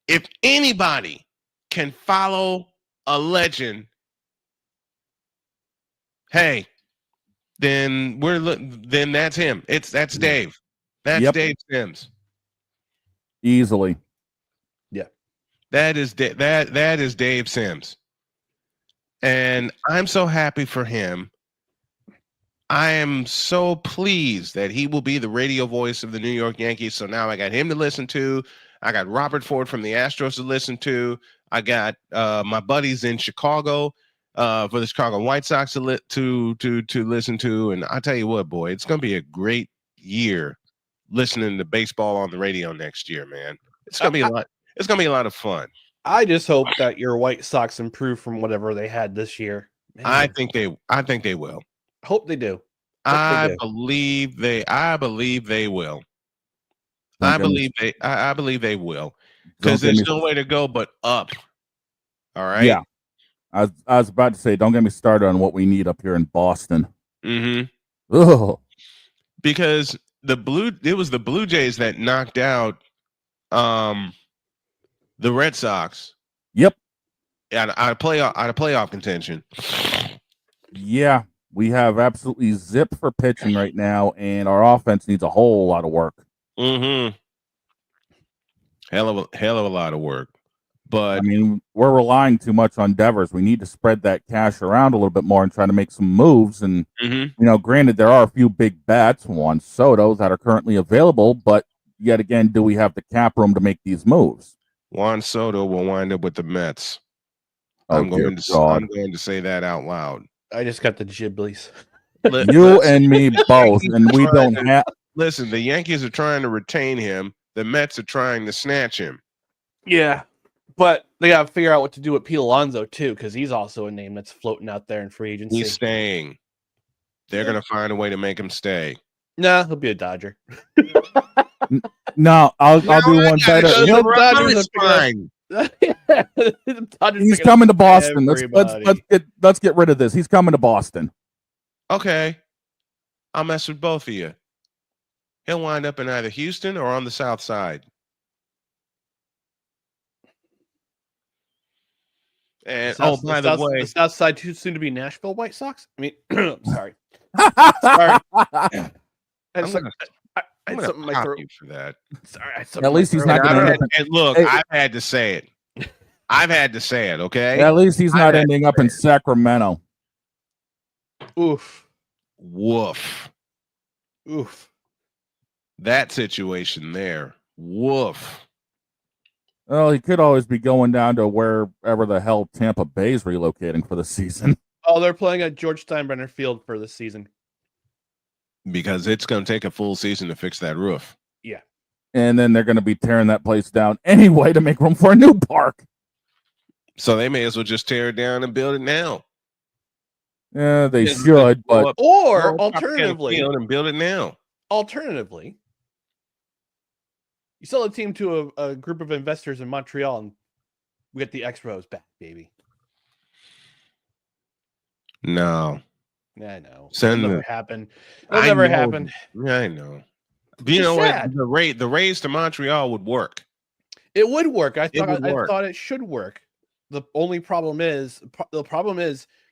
Speaker 1: if anybody can follow a legend, hey, then that's him. That's Dave. That's Dave Sims.
Speaker 2: Easily.
Speaker 18: Yeah.
Speaker 1: That is Dave Sims. And I'm so happy for him. I am so pleased that he will be the radio voice of the New York Yankees. So now I got him to listen to. I got Robert Ford from the Astros to listen to. I got my buddies in Chicago for the Chicago White Sox to listen to. And I tell you what, boy, it's going to be a great year listening to baseball on the radio next year, man. It's going to be a lot. It's going to be a lot of fun.
Speaker 18: I just hope that your White Sox improve from whatever they had this year. Man.
Speaker 1: I think they will.
Speaker 18: Hope they do.
Speaker 1: I believe they will. I believe they will. Because there's no way to go but up. All right.
Speaker 2: Yeah. I was about to say, don't get me started on what we need up here in Boston.
Speaker 1: Mm-hmm.
Speaker 2: Ugh.
Speaker 1: Because it was the Blue Jays that knocked out the Red Sox.
Speaker 2: Yep.
Speaker 1: Out of playoff contention.
Speaker 2: Yeah. We have absolutely zip for pitching right now, and our offense needs a whole lot of work.
Speaker 1: Mm-hmm. Hell of a lot of work. But
Speaker 2: I mean, we're relying too much on Devers. We need to spread that cash around a little bit more and try to make some moves. And granted, there are a few big bats, Juan Soto, that are currently available, but yet again, do we have the cap room to make these moves?
Speaker 1: Juan Soto will wind up with the Mets.
Speaker 2: I'm going
Speaker 1: to say that out loud.
Speaker 18: I just got the Ghiblies.
Speaker 2: You and me both, and we don't have.
Speaker 1: Listen, the Yankees are trying to retain him. The Mets are trying to snatch him.
Speaker 18: Yeah, but they got to figure out what to do with Pete Alonso too, because he's also a name that's floating out there in free agency.
Speaker 1: He's staying. They're going to find a way to make him stay.
Speaker 18: Nah, he'll be a Dodger.
Speaker 2: No, I'll do one better. He's coming to Boston. Let's get rid of this. He's coming to Boston.
Speaker 1: Okay, I'll mess with both of you. He'll wind up in either Houston or on the South Side. And by the way,
Speaker 18: the South Side too soon to be Nashville White Sox. I mean, sorry.
Speaker 1: I'm going to pop you for that.
Speaker 18: Sorry.
Speaker 2: At least he's not going
Speaker 1: to. Look, I've had to say it. Okay.
Speaker 2: At least he's not ending up in Sacramento.
Speaker 18: Oof.
Speaker 1: Woof.
Speaker 18: Oof.
Speaker 1: That situation there. Woof.
Speaker 2: Well, he could always be going down to wherever the hell Tampa Bay's relocating for the season.
Speaker 18: Oh, they're playing at George Steinbrenner Field for the season.
Speaker 1: Because it's going to take a full season to fix that roof.
Speaker 18: Yeah.
Speaker 2: And then they're going to be tearing that place down anyway to make room for a new park.
Speaker 1: So they may as well just tear it down and build it now.
Speaker 2: Yeah, they should, but
Speaker 18: or alternatively,
Speaker 1: and build it now.
Speaker 18: Alternatively, you sell a team to a group of investors in Montreal, and we get the Expos back, baby.
Speaker 1: No.
Speaker 18: I know. It'll never happen. It'll never happen.
Speaker 1: I know. You know what? The Rays to Montreal would work.
Speaker 18: It would work. I thought it should work. The only problem is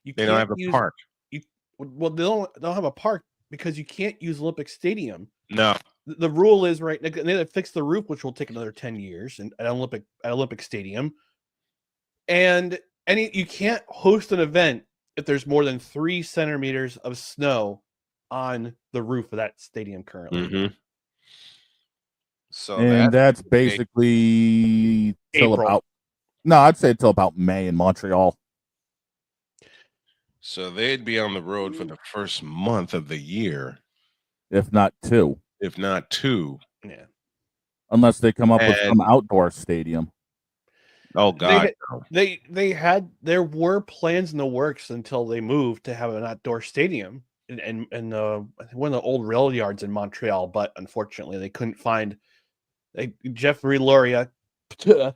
Speaker 18: you
Speaker 1: they
Speaker 18: can't
Speaker 1: don't have a park.
Speaker 18: They don't have a park because you can't use Olympic Stadium.
Speaker 1: No.
Speaker 18: The rule is right. They had to fix the roof, which will take another 10 years at Olympic Stadium. And you can't host an event if there's more than 3 centimeters of snow on the roof of that stadium currently.
Speaker 1: Mm-hmm. So
Speaker 2: that's basically till about. No, I'd say till about May in Montreal.
Speaker 1: So they'd be on the road for the first month of the year,
Speaker 2: if not 2.
Speaker 18: Yeah.
Speaker 2: Unless they come up with some outdoor stadium.
Speaker 1: Oh God.
Speaker 18: There were plans in the works until they moved to have an outdoor stadium in one of the old rail yards in Montreal, but unfortunately they couldn't find Jeffrey Luria had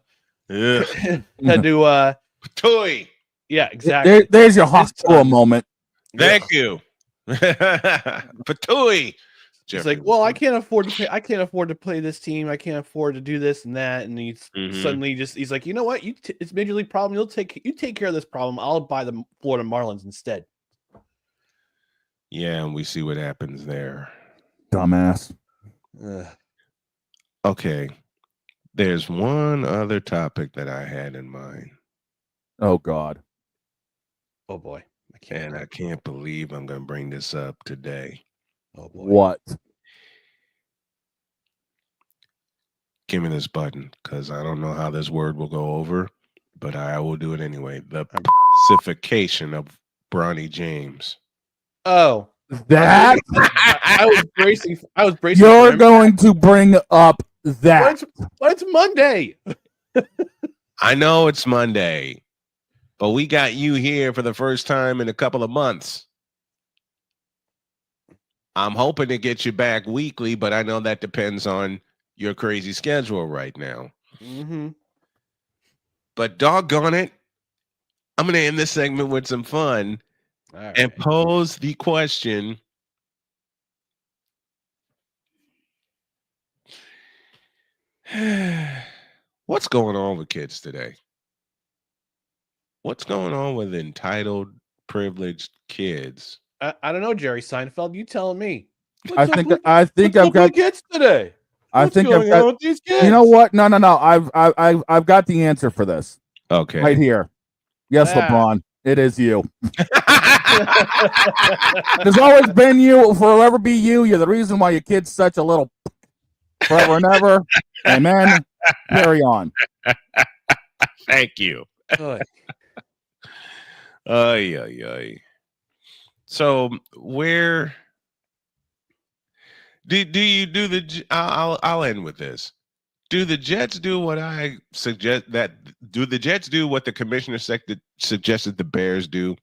Speaker 18: to
Speaker 1: toy.
Speaker 18: Yeah, exactly.
Speaker 2: There's your hospital moment.
Speaker 1: Thank you. Patooey.
Speaker 18: It's like, well, I can't afford to play this team. I can't afford to do this and that. And he's suddenly he's like, you know what? It's Major League problem. You take care of this problem. I'll buy the Florida Marlins instead.
Speaker 1: Yeah, and we see what happens there.
Speaker 2: Dumbass.
Speaker 1: Okay. There's one other topic that I had in mind.
Speaker 2: Oh God.
Speaker 18: Oh boy.
Speaker 1: I can't believe I'm going to bring this up today.
Speaker 18: Oh boy.
Speaker 2: What?
Speaker 1: Give me this button, because I don't know how this word will go over, but I will do it anyway. The pacification of Bronny James.
Speaker 18: Oh,
Speaker 2: that
Speaker 18: I was bracing.
Speaker 2: You're going to bring up that.
Speaker 18: But it's Monday.
Speaker 1: I know it's Monday, but we got you here for the first time in a couple of months. I'm hoping to get you back weekly, but I know that depends on your crazy schedule right now.
Speaker 18: Mm-hmm.
Speaker 1: But doggone it, I'm going to end this segment with some fun and pose the question. What's going on with kids today? What's going on with entitled, privileged kids?
Speaker 18: I don't know, Jerry Seinfeld. You telling me?
Speaker 2: I think I've got
Speaker 18: kids today.
Speaker 2: I think I've got.
Speaker 18: with these kids?
Speaker 2: You know what? No. I've got the answer for this.
Speaker 1: Okay.
Speaker 2: Right here. Yes, LeBron. It is you. There's always been you. Forever be you. You're the reason why your kid's such a little forever and ever. Amen. Carry on.
Speaker 1: Thank you. Ay. So where do you do the? I'll end with this. Do the Jets do what I suggest? Do the Jets do what the commissioner suggested the Bears do?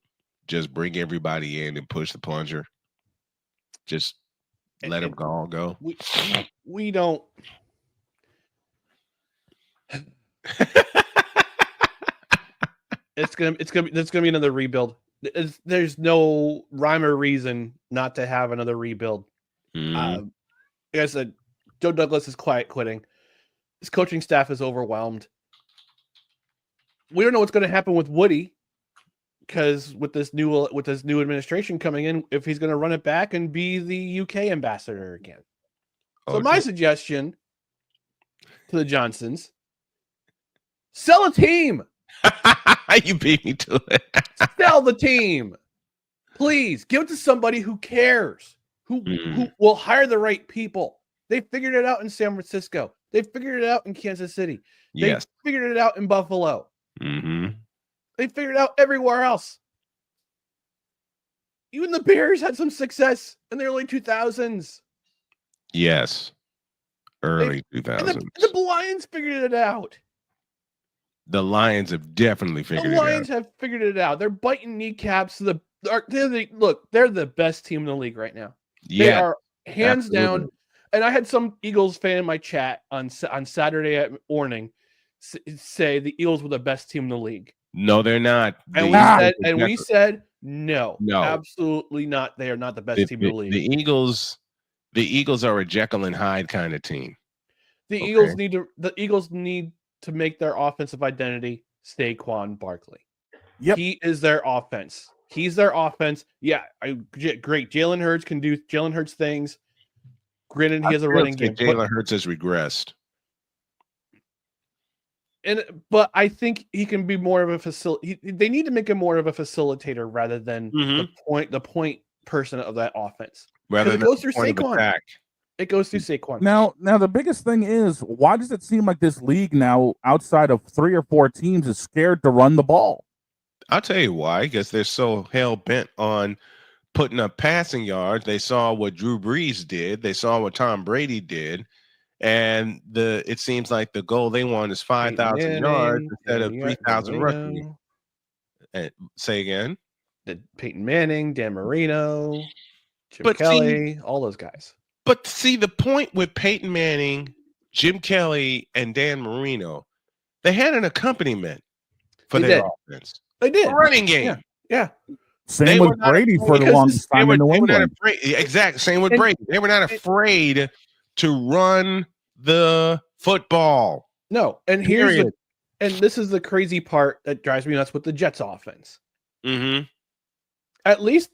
Speaker 1: Just bring everybody in and push the plunger. Just let them all go.
Speaker 18: We don't. It's gonna be another rebuild. There's no rhyme or reason not to have another rebuild. Like I said, Joe Douglas is quiet quitting. His coaching staff is overwhelmed. We don't know what's going to happen with Woody, because with this new administration coming in, if he's going to run it back and be the UK ambassador again. So my suggestion to the Johnsons: sell a team.
Speaker 1: You beat me to it.
Speaker 18: Sell the team, please. Give it to somebody who cares, who will hire the right people. They figured it out in San Francisco. They figured it out in Kansas City. They figured it out in Buffalo. They figured it out everywhere else. Even the Bears had some success in the early 2000s.
Speaker 1: Yes, early 2000s.
Speaker 18: And the Lions figured it out.
Speaker 1: The Lions have definitely figured it out.
Speaker 18: The Lions have figured it out. They're biting kneecaps. They're the best team in the league right now.
Speaker 1: Yeah,
Speaker 18: they are hands down. And I had some Eagles fan in my chat on Saturday at morning say the Eagles were the best team in the league.
Speaker 1: No, they're not.
Speaker 18: And we said no, absolutely not. They are not the best team in the league.
Speaker 1: The Eagles are a Jekyll and Hyde kind of team.
Speaker 18: The Eagles need to make their offensive identity Saquon Barkley.
Speaker 2: Yep.
Speaker 18: He is their offense. He's their offense. Yeah, great. Jalen Hurts can do Jalen Hurts things. Granted, he has a running game.
Speaker 1: Jalen Hurts has regressed.
Speaker 18: But I think he can be more of a they need to make him more of a facilitator rather than the point person of that offense.
Speaker 1: Rather than
Speaker 18: it goes through Saquon. It goes through Saquon.
Speaker 2: Now the biggest thing is, why does it seem like this league now, outside of 3 or 4 teams, is scared to run the ball?
Speaker 1: I'll tell you why. Because they're so hell bent on putting up passing yards. They saw what Drew Brees did. They saw what Tom Brady did. And it seems like the goal they want is 5,000 yards instead of 3,000 rushing. And say again.
Speaker 18: Peyton Manning, Dan Marino, Jim Kelly, all those guys.
Speaker 1: But see, the point with Peyton Manning, Jim Kelly, and Dan Marino, they had an accompaniment for their offense.
Speaker 18: They did.
Speaker 1: A running game.
Speaker 18: Yeah.
Speaker 2: Same with Brady for the longest time in New England.
Speaker 1: Exactly. Same with Brady. They were not afraid to run the football.
Speaker 18: No. And this is the crazy part that drives me nuts with the Jets offense. At least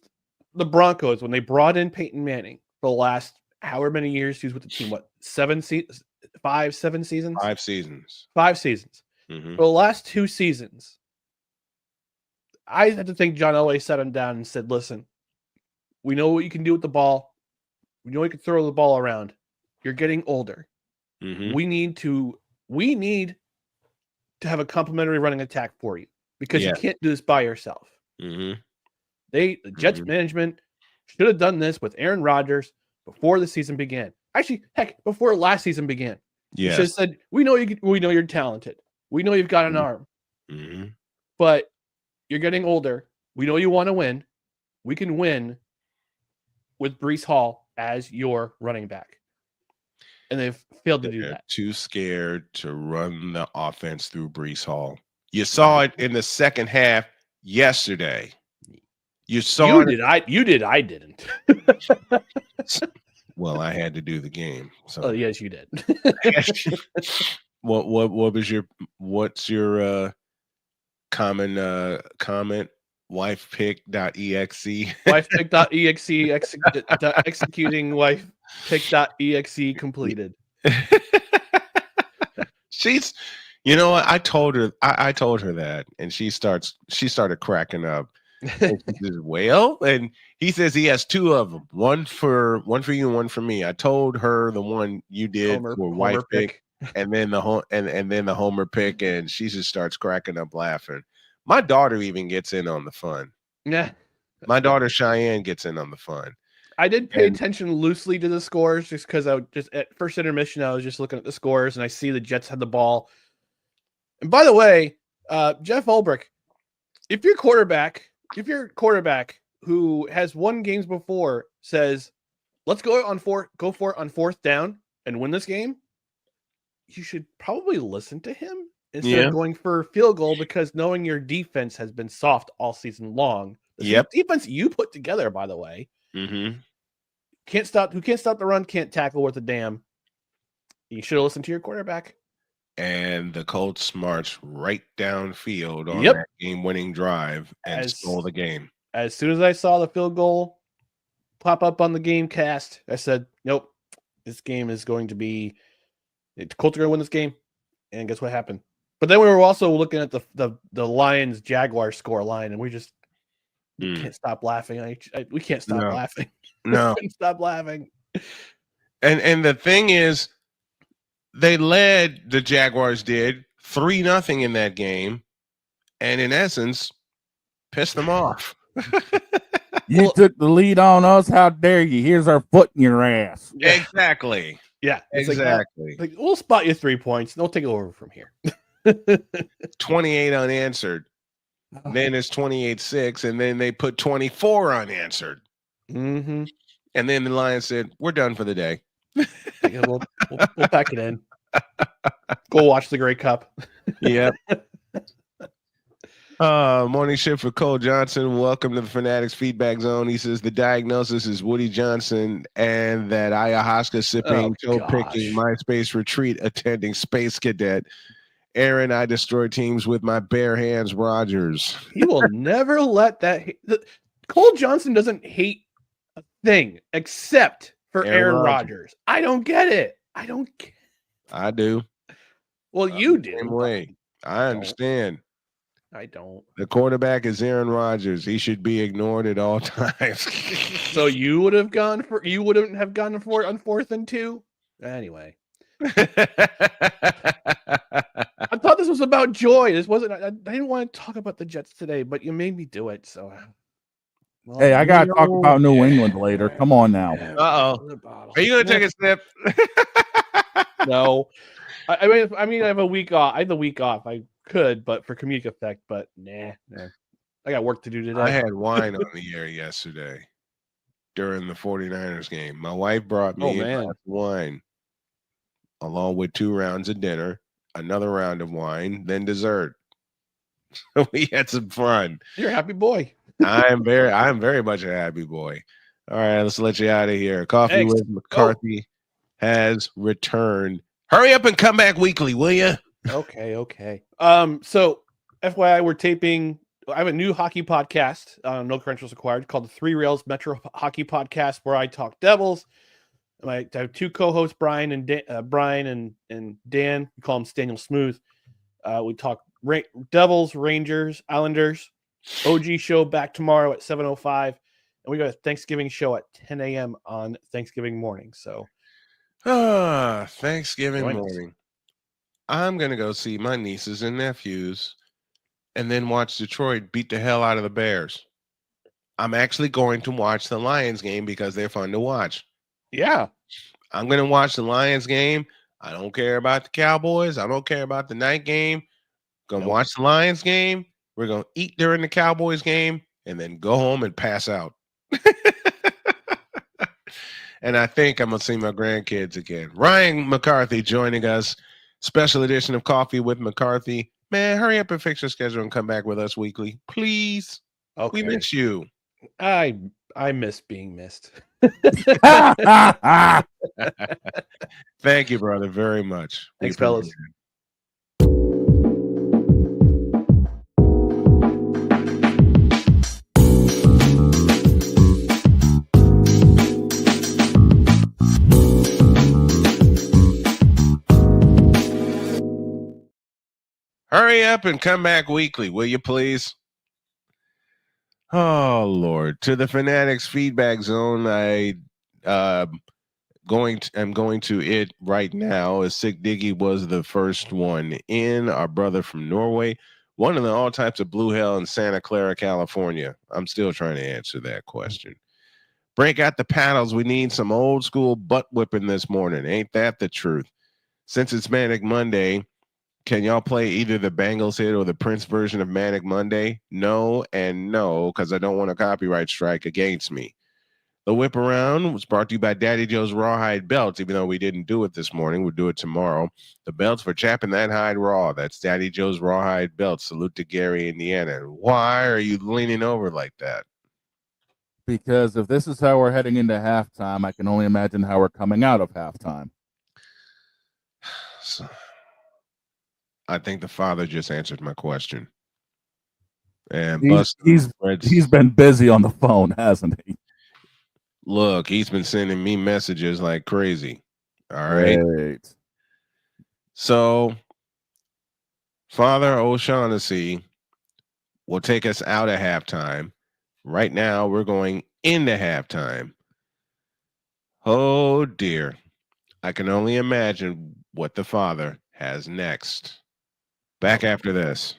Speaker 18: the Broncos, when they brought in Peyton Manning for the last however many years he was with the team, 7 seasons? 5 seasons?
Speaker 1: 5 seasons.
Speaker 18: 5 seasons. For the last 2 seasons, I had to think John Elway sat him down and said, listen, we know what you can do with the ball. We know you can throw the ball around. You're getting older. We need to have a complementary running attack for you because you can't do this by yourself. The Jets management should have done this with Aaron Rodgers before the season began. Actually, heck, before last season began. You should have said, we know you're talented. We know you've got an arm, but you're getting older. We know you want to win. We can win with Breece Hall as your running back. And they've failed to do that.
Speaker 1: Too scared to run the offense through Breece Hall. You saw it in the second half yesterday. You saw it.
Speaker 18: You did. I didn't.
Speaker 1: Well, I had to do the game. So.
Speaker 18: Oh, yes, you did.
Speaker 1: What's your common comment? Wifepick.exe.
Speaker 18: Wifepick.exe executing wifepick.exe completed.
Speaker 1: She's, you know what? I told her that, and she started cracking up. And she says, well, and he says he has two of them, one for you and one for me. I told her the one you did for wife pick, and then the Homer pick, and she just starts cracking up laughing. My daughter even gets in on the fun.
Speaker 18: Yeah.
Speaker 1: My daughter Cheyenne gets in on the fun.
Speaker 18: I did pay attention loosely to the scores just because at first intermission, I was just looking at the scores and I see the Jets had the ball. And by the way, Jeff Ulbrich, if your quarterback who has won games before says, let's go for it on fourth down and win this game, you should probably listen to him. Instead of going for a field goal, because knowing your defense has been soft all season long. The defense you put together, by the way, who can't stop the run, can't tackle worth a damn. You should have listened to your quarterback.
Speaker 1: And the Colts marched right downfield on that game-winning drive and stole the game.
Speaker 18: As soon as I saw the field goal pop up on the game cast, I said, nope, this game is going to be the Colts are going to win this game. And guess what happened? But then we were also looking at the Lions Jaguars score line, and we just can't stop laughing. We can't stop laughing.
Speaker 1: No,
Speaker 18: we can't stop laughing.
Speaker 1: And the thing is, the Jaguars did 3-0 in that game, and in essence, pissed them off.
Speaker 2: You took the lead on us. How dare you? Here's our foot in your ass.
Speaker 1: Exactly.
Speaker 18: Yeah,
Speaker 1: exactly.
Speaker 18: Like, we'll spot you 3 points. They'll take it over from here.
Speaker 1: 28 unanswered. Then it's 28-6, and then they put 24 unanswered.
Speaker 18: Mm-hmm.
Speaker 1: And then the Lions said, "We're done for the day."
Speaker 18: We'll pack it in. Go watch the Grey Cup.
Speaker 1: Yep. Morning shift for Cole Johnson. Welcome to the Fanatics Feedback Zone. He says the diagnosis is Woody Johnson and that ayahuasca sipping, toe picking, MySpace retreat attending space cadet. Aaron, I destroy teams with my bare hands, Rogers.
Speaker 18: He will never let that. Cole Johnson doesn't hate a thing except for Aaron Rodgers. I don't get it. I
Speaker 1: do.
Speaker 18: Well, you do.
Speaker 1: Same way. I understand.
Speaker 18: I don't.
Speaker 1: The quarterback is Aaron Rodgers. He should be ignored at all times.
Speaker 18: So you wouldn't have gone for it on 4th and 2? Anyway. I thought this was about joy. This wasn't. I didn't want to talk about the Jets today, but you made me do it. So,
Speaker 2: hey, I gotta talk about New England later. Come on now.
Speaker 1: Are you gonna take a sip?
Speaker 18: No. I mean, I have a week off. I have the week off. I could, but for comedic effect. But nah. I got work to do today.
Speaker 1: I had wine on the air yesterday during the 49ers game. My wife brought me a glass of wine, along with 2 rounds of dinner, another round of wine, then dessert. We had some fun.
Speaker 18: You're a happy boy.
Speaker 1: I'm very much a happy boy. All right, let's let you out of here. Coffee with McCarthy has returned. Hurry up and come back weekly, will you?
Speaker 18: Okay. So FYI, we're taping. I have a new hockey podcast, no credentials required, called the 3 Rails Metro Hockey Podcast, where I talk Devils. I have 2 co-hosts, Brian and Dan. We call him Daniel Smooth. We talk Devils, Rangers, Islanders. OG show back tomorrow at 7:05, and we got a Thanksgiving show at 10 a.m. on Thanksgiving morning. So,
Speaker 1: Thanksgiving morning. I'm gonna go see my nieces and nephews, and then watch Detroit beat the hell out of the Bears. I'm actually going to watch the Lions game because they're fun to watch.
Speaker 18: Yeah.
Speaker 1: I'm going to watch the Lions game. I don't care about the Cowboys. I don't care about the night game. Gonna watch the Lions game. We're gonna eat during the Cowboys game, and then go home and pass out. And I think I'm gonna see my grandkids again. Ryan McCarthy joining us. Special edition of Coffee with McCarthy. Man, hurry up and fix your schedule and come back with us weekly, please.
Speaker 18: Okay.
Speaker 1: We miss you.
Speaker 18: I miss being missed.
Speaker 1: Thank you, brother, very much.
Speaker 18: Thanks, fellas.
Speaker 1: Hurry up and come back weekly, will you please? Oh Lord! To the Fanatics feedback zone. I'm going to it right now. As Sick Diggy was the first one in. Our brother from Norway, one of the all types of blue hell in Santa Clara, California. I'm still trying to answer that question. Break out the paddles. We need some old school butt whipping this morning. Ain't that the truth? Since it's Manic Monday, can y'all play either the Bangles hit or the Prince version of Manic Monday? No and no, because I don't want a copyright strike against me. The Whip Around was brought to you by Daddy Joe's Rawhide Belts. Even though we didn't do it this morning, we'll do it tomorrow. The belts for chapping that hide raw. That's Daddy Joe's Rawhide Belts. Salute to Gary, Indiana. Why are you leaning over like that?
Speaker 2: Because if this is how we're heading into halftime, I can only imagine how we're coming out of halftime.
Speaker 1: So, I think the father just answered my question. And
Speaker 2: he's been busy on the phone, hasn't he?
Speaker 1: Look, he's been sending me messages like crazy. All right. So, Father O'Shaughnessy will take us out of halftime. Right now, we're going into halftime. Oh, dear. I can only imagine what the father has next. Back after this.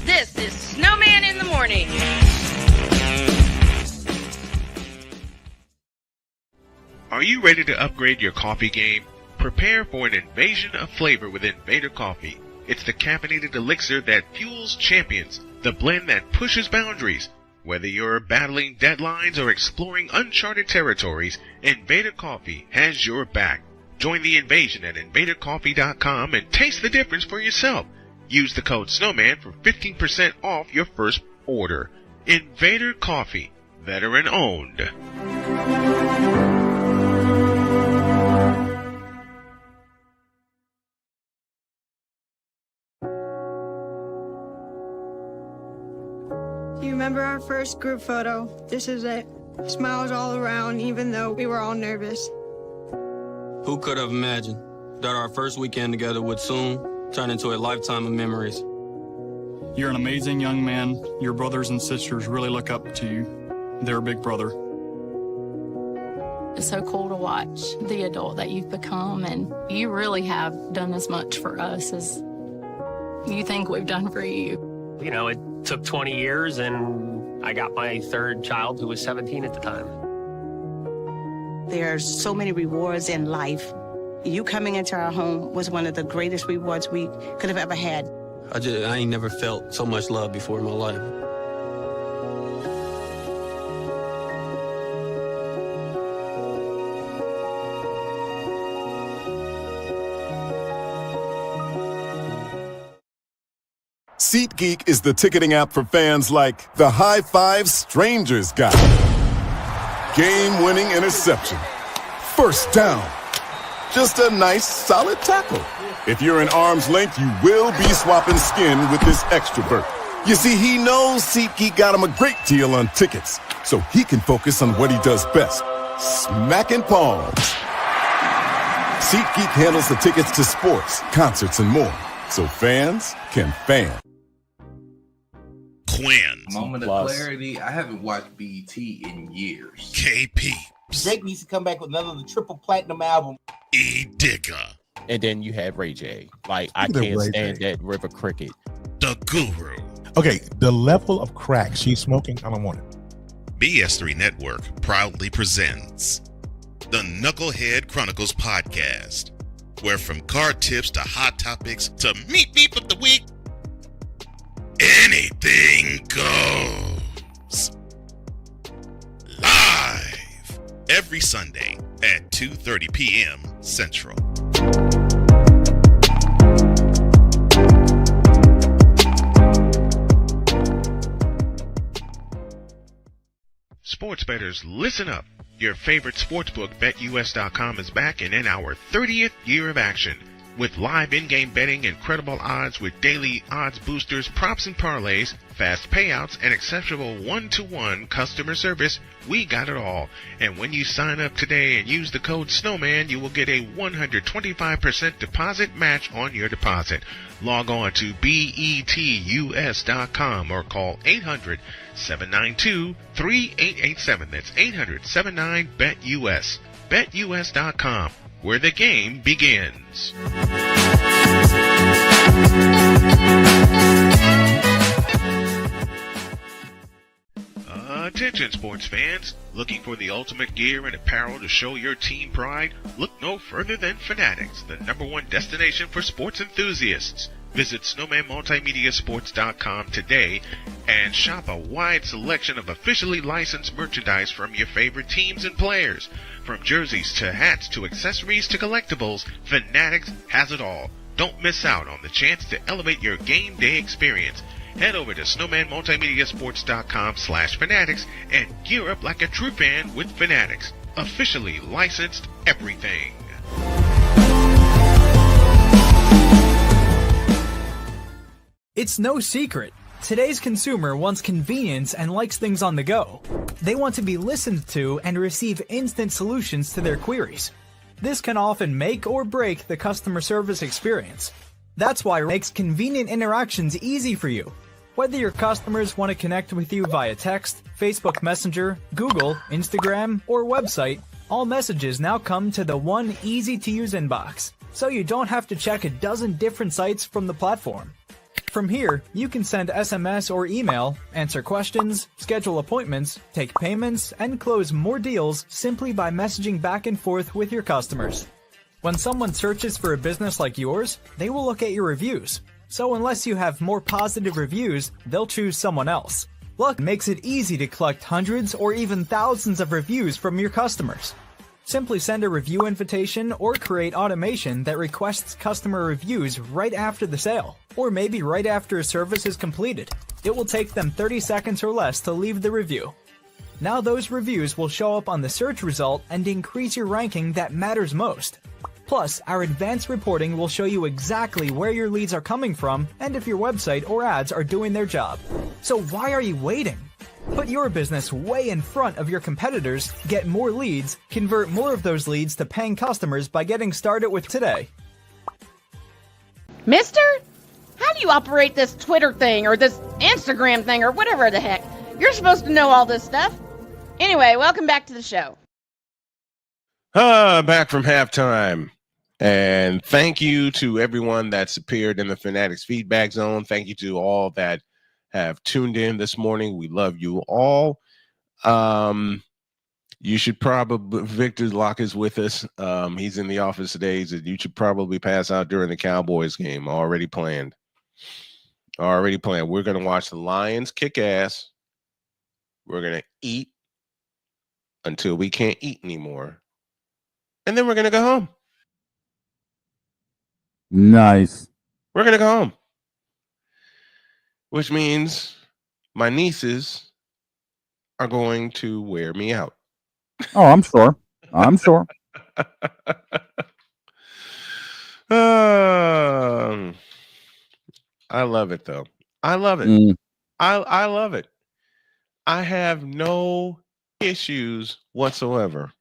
Speaker 9: This is Snowman in the Morning.
Speaker 7: Are you ready to upgrade your coffee game? Prepare for an invasion of flavor with Invader Coffee. It's the caffeinated elixir that fuels champions, the blend that pushes boundaries. Whether you're battling deadlines or exploring uncharted territories, Invader Coffee has your back. Join the invasion at invadercoffee.com and taste the difference for yourself. Use the code SNOWMAN for 15% off your first order. Invader Coffee, veteran owned.
Speaker 20: Do you remember our first group photo? This is it. Smiles all around, even though we were all nervous.
Speaker 21: Who could have imagined that our first weekend together would soon turn into a lifetime of memories?
Speaker 22: You're an amazing young man. Your brothers and sisters really look up to you. They're a big brother.
Speaker 23: It's so cool to watch the adult that you've become, and you really have done as much for us as you think we've done for you.
Speaker 24: You know, it took 20 years, and I got my third child who was 17 at the time.
Speaker 25: There are so many rewards in life. You coming into our home was one of the greatest rewards we could have ever had.
Speaker 21: I ain't never felt so much love before in my life.
Speaker 11: SeatGeek is the ticketing app for fans like the high five strangers got. Game-winning interception. First down. Just a nice, solid tackle. If you're in arm's length, you will be swapping skin with this extrovert. You see, he knows SeatGeek got him a great deal on tickets, so he can focus on what he does best, smacking palms. SeatGeek handles the tickets to sports, concerts, and more, so fans can fan.
Speaker 16: Quinn.
Speaker 12: Moment of clarity. I haven't watched BT in years.
Speaker 16: KP.
Speaker 13: Drake needs to come back with another triple platinum album.
Speaker 16: E Digger.
Speaker 14: And then you have Ray J. Like, I can't stand that River Cricket.
Speaker 16: The Guru.
Speaker 15: Okay, the level of crack she's smoking, I don't want it.
Speaker 16: BS3 Network proudly presents the Knucklehead Chronicles podcast, where from card tips to hot topics to meat of the week, anything goes. Live every Sunday at 2:30 p.m. Central.
Speaker 7: Sports bettors, listen up. Your favorite sportsbook, BetUS.com, is back and in our 30th year of action. With live in-game betting, incredible odds with daily odds boosters, props and parlays, fast payouts, and exceptional one-to-one customer service, we got it all. And when you sign up today and use the code SNOWMAN, you will get a 125% deposit match on your deposit. Log on to betus.com or call 800-792-3887. That's 800-79-BET-US. BetUS.com, where the game begins. Attention sports fans, looking for the ultimate gear and apparel to show your team pride? Look no further than Fanatics, the #1 destination for sports enthusiasts. Visit snowmanmultimediasports.com today and shop a wide selection of officially licensed merchandise from your favorite teams and players. From jerseys to hats to accessories to collectibles, Fanatics has it all. Don't miss out on the chance to elevate your game day experience. Head over to snowmanmultimediasports.com/fanatics and gear up like a true fan with Fanatics. Officially licensed everything.
Speaker 3: It's no secret. Today's consumer wants convenience and likes things on the go. They want to be listened to and receive instant solutions to their queries. This can often make or break the customer service experience. That's why it makes convenient interactions easy for you. Whether your customers want to connect with you via text, Facebook Messenger, Google, Instagram, or website, all messages now come to the one easy-to-use inbox, so you don't have to check a dozen different sites from the platform. From here, you can send SMS or email, answer questions, schedule appointments, take payments, and close more deals simply by messaging back and forth with your customers. When someone searches for a business like yours, they will look at your reviews. So unless you have more positive reviews, they'll choose someone else. Luck makes it easy to collect hundreds or even thousands of reviews from your customers. Simply send a review invitation or create automation that requests customer reviews right after the sale, or maybe right after a service is completed. It will take them 30 seconds or less to leave the review. Now those reviews will show up on the search result and increase your ranking that matters most. Plus, our advanced reporting will show you exactly where your leads are coming from and if your website or ads are doing their job. So why are you waiting? Put your business way in front of your competitors, get more leads, convert more of those leads to paying customers by getting started with today.
Speaker 4: Mister? How do you operate this Twitter thing or this Instagram thing or whatever the heck? You're supposed to know all this stuff. Anyway, welcome back to the show.
Speaker 1: Back from halftime. And thank you to everyone that's appeared in the Fanatics feedback zone. Thank you to all that have tuned in this morning. We love you all. You should probably, Victor Locke is with us. He's in the office today. You should probably pass out during the Cowboys game. Already planned. We're going to watch the Lions kick ass. We're going to eat until we can't eat anymore. And then we're going to go home.
Speaker 2: Nice.
Speaker 1: We're going to go home. Which means my nieces are going to wear me out.
Speaker 2: Oh, I'm sure.
Speaker 1: I love it, though. I love it. I love it. I have no issues whatsoever.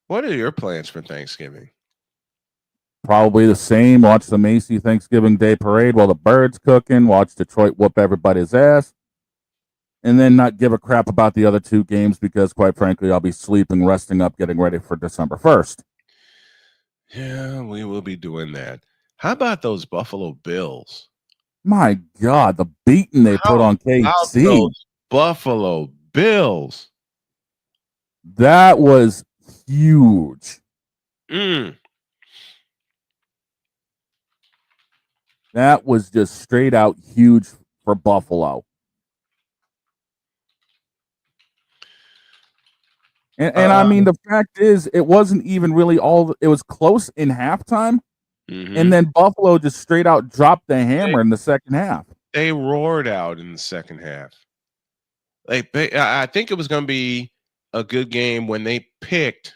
Speaker 1: What are your plans for Thanksgiving?
Speaker 2: Probably the same. Watch the Macy Thanksgiving Day Parade while the bird's cooking. Watch Detroit whoop everybody's ass. And then not give a crap about the other two games because, quite frankly, I'll be sleeping, resting up, getting ready for December 1st.
Speaker 1: Yeah, we will be doing that. How about those Buffalo Bills?
Speaker 2: My God, the beating they put on KC.
Speaker 1: Those Buffalo Bills.
Speaker 2: That was huge. That was just straight out huge for Buffalo. And I mean, the fact is, it wasn't even really it was close in halftime. And then Buffalo just straight out dropped the hammer in the second half.
Speaker 1: They roared out in the second half. I think it was going to be a good game when they picked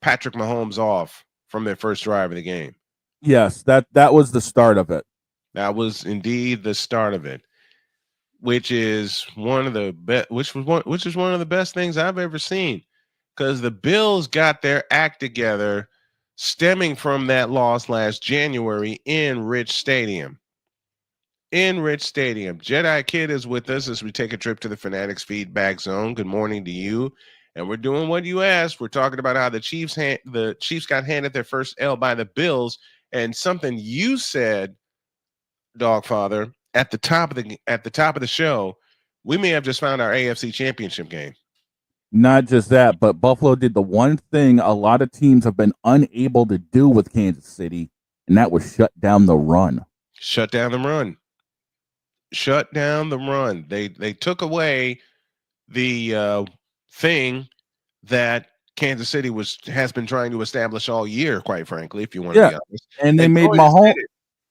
Speaker 1: Patrick Mahomes off from their first drive of the game.
Speaker 2: Yes, that was the start of it.
Speaker 1: That was indeed the start of it, which is one of the which is one of the best things I've ever seen, because the Bills got their act together, stemming from that loss last January in Rich Stadium. Jedi Kid is with us as we take a trip to the Fanatics feedback zone. Good morning to you. And we're doing what you asked. We're talking about how the Chiefs got handed their first L by the Bills, and something you said, Dogfather, at the top of the show, we may have just found our AFC Championship game.
Speaker 2: Not just that, but Buffalo did the one thing a lot of teams have been unable to do with Kansas City, and that was shut down the run.
Speaker 1: Shut down the run. They took away the thing that Kansas City has been trying to establish all year, quite frankly, if you want to be honest.
Speaker 2: And they made Mahomes.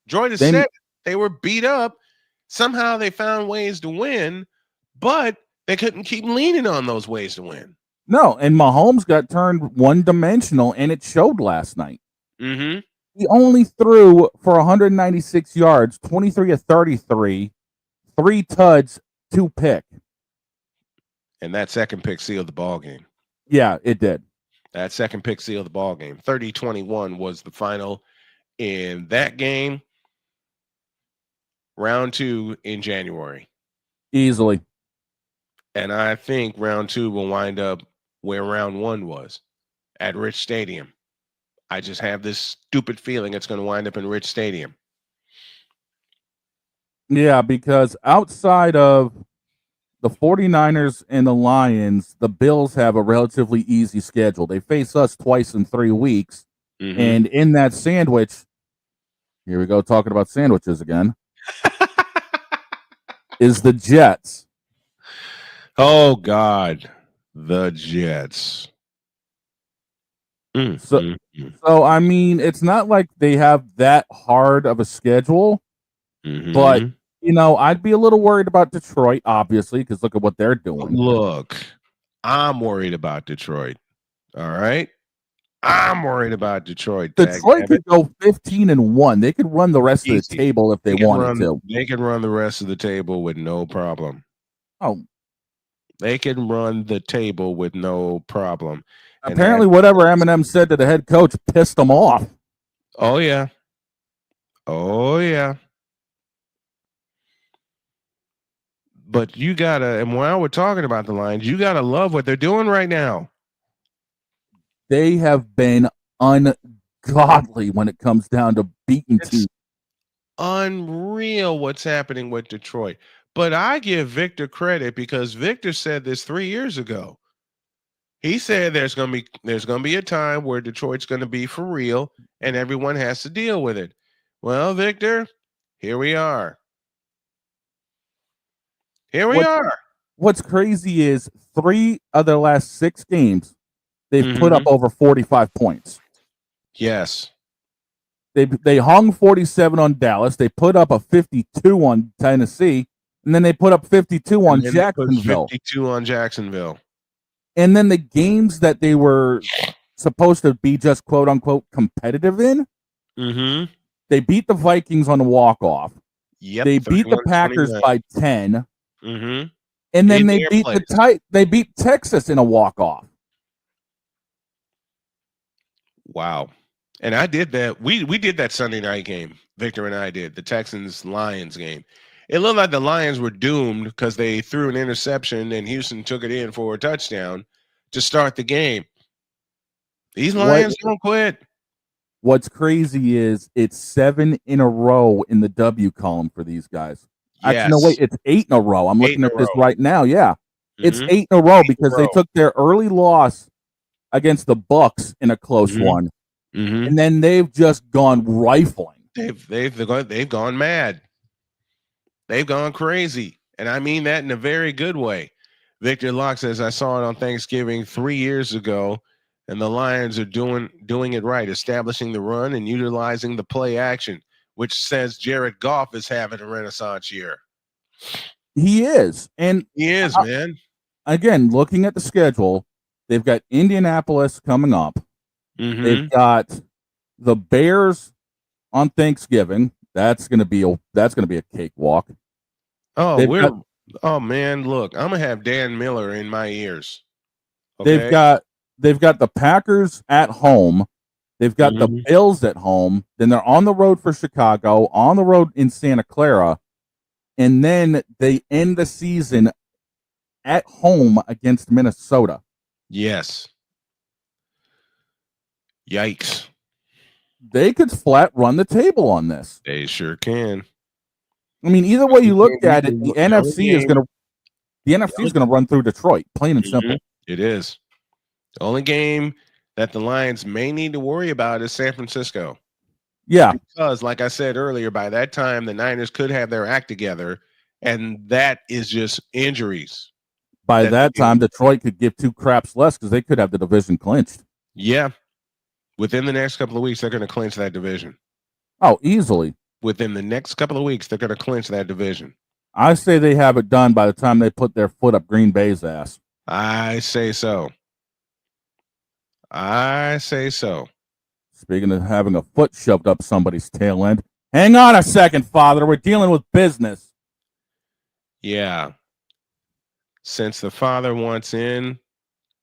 Speaker 1: Jordan said they were beat up. Somehow they found ways to win, but they couldn't keep leaning on those ways to win.
Speaker 2: No, and Mahomes got turned one-dimensional, and it showed last night.
Speaker 1: Mm-hmm.
Speaker 2: He only threw for 196 yards, 23 of 33, 3 tuds, 2 pick.
Speaker 1: And that second pick sealed the ball game.
Speaker 2: Yeah, it did.
Speaker 1: That second pick sealed the ball game. 30-21 was the final in that game. Round 2 in January.
Speaker 2: Easily.
Speaker 1: And I think round 2 will wind up where round 1 was, at Rich Stadium. I just have this stupid feeling it's going to wind up in Rich Stadium.
Speaker 2: Yeah, because outside of the 49ers and the Lions, the Bills have a relatively easy schedule. They face us twice in 3 weeks.
Speaker 1: Mm-hmm.
Speaker 2: And in that sandwich, here we go talking about sandwiches again, is the Jets.
Speaker 1: Oh, God. The Jets.
Speaker 2: So, I mean, it's not like they have that hard of a schedule, but, you know, I'd be a little worried about Detroit, obviously, because look at what they're doing.
Speaker 1: Look, I'm worried about Detroit. All right? I'm worried about Detroit.
Speaker 2: Detroit could go 15-1. They could run the rest of the table if they wanted to.
Speaker 1: They can run the rest of the table with no problem.
Speaker 2: Oh.
Speaker 1: They can run the table with no problem.
Speaker 2: Apparently, whatever Eminem said to the head coach pissed him off.
Speaker 1: Oh, yeah. Oh, yeah. But you got to, and while we're talking about the Lions, you got to love what they're doing right now.
Speaker 2: They have been ungodly when it comes down to beating teams.
Speaker 1: Unreal what's happening with Detroit. But I give Victor credit because Victor said this 3 years ago. He said there's gonna be a time where Detroit's gonna be for real and everyone has to deal with it. Well, Victor, here we are.
Speaker 2: What's crazy is 3 of their last 6 games, they've put up over 45 points.
Speaker 1: Yes.
Speaker 2: They hung 47 on Dallas. They put up a 52 on Tennessee. And then they put up 52 on Jacksonville.
Speaker 1: 52 on Jacksonville.
Speaker 2: And then the games that they were supposed to be just quote unquote competitive in, they beat the Vikings on a walk-off.
Speaker 1: Yep,
Speaker 2: they beat the Packers by 10.
Speaker 1: And
Speaker 2: then they beat Texas in a walk-off.
Speaker 1: Wow. And I did that. We did that Sunday night game. Victor and I did the Texans-Lions game. It looked like the Lions were doomed because they threw an interception and Houston took it in for a touchdown to start the game. These Lions don't quit.
Speaker 2: What's crazy is it's 7 in a row in the W column for these guys.
Speaker 1: Yes.
Speaker 2: Actually, no, wait, it's 8 in a row. I'm looking at this right now. Yeah. It's 8 in a row because they took their early loss against the Bucks in a close one, and then they've just gone rifling.
Speaker 1: They've gone mad. They've gone crazy, and I mean that in a very good way. Victor Locke says, I saw it on Thanksgiving 3 years ago, and the Lions are doing it right, establishing the run and utilizing the play action, which says Jared Goff is having a renaissance year.
Speaker 2: He is. And
Speaker 1: he is, man.
Speaker 2: Again, looking at the schedule, they've got Indianapolis coming up. They've got the Bears on Thanksgiving. That's gonna be a cakewalk.
Speaker 1: Oh, oh man, look, I'm gonna have Dan Miller in my ears. Okay?
Speaker 2: They've got the Packers at home. They've got the Bills at home. Then they're on the road for Chicago, on the road in Santa Clara, and then they end the season at home against Minnesota.
Speaker 1: Yes. Yikes.
Speaker 2: They could flat run the table on this.
Speaker 1: They sure can.
Speaker 2: I mean, either way you look at it, the NFC is gonna run through Detroit, plain and simple.
Speaker 1: It is. The only game that the Lions may need to worry about is San Francisco.
Speaker 2: Yeah.
Speaker 1: Because, like I said earlier, by that time, the Niners could have their act together, and that is just injuries.
Speaker 2: By that time, Detroit could give two craps less because they could have the division clinched.
Speaker 1: Yeah. Within the next couple of weeks, they're going to clinch that division.
Speaker 2: Oh, easily.
Speaker 1: Within the next couple of weeks, they're going to clinch that division.
Speaker 2: I say they have it done by the time they put their foot up Green Bay's ass.
Speaker 1: I say so. I say so.
Speaker 2: Speaking of having a foot shoved up somebody's tail end, hang on a second, Father. We're dealing with business.
Speaker 1: Yeah. Since the Father wants in,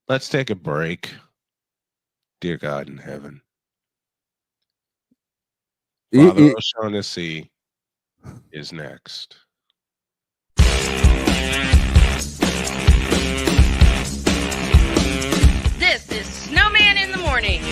Speaker 1: let's take a break. Dear God in heaven. Father O'Shaughnessy is next.
Speaker 9: This is Snowman in the Morning.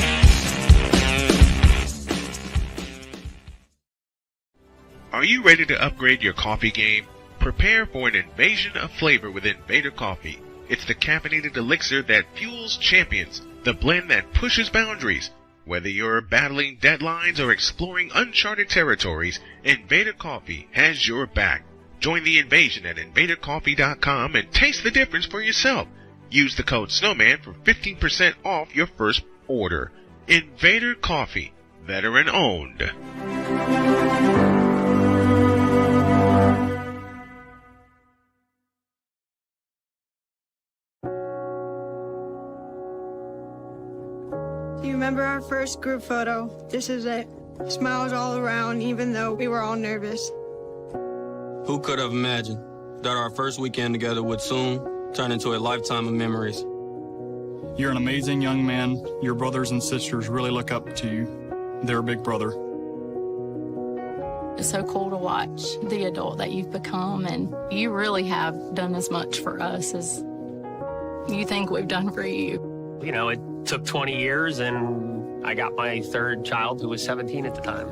Speaker 7: Are you ready to upgrade your coffee game? Prepare for an invasion of flavor with Invader Coffee. It's the caffeinated elixir that fuels champions, the blend that pushes boundaries. Whether you're battling deadlines or exploring uncharted territories, Invader Coffee has your back. Join the invasion at invadercoffee.com and taste the difference for yourself. Use the code SNOWMAN for 15% off your first order. Invader Coffee, veteran owned.
Speaker 20: Do you remember our first group photo? This is it. Smiles all around, even though we were all nervous.
Speaker 21: Who could have imagined that our first weekend together would soon turn into a lifetime of memories?
Speaker 22: You're an amazing young man. Your brothers and sisters really look up to you. They're a big brother.
Speaker 23: It's so cool to watch the adult that you've become, and you really have done as much for us as you think we've done for you.
Speaker 24: You know, it took 20 years, and I got my third child, who was 17 at the time.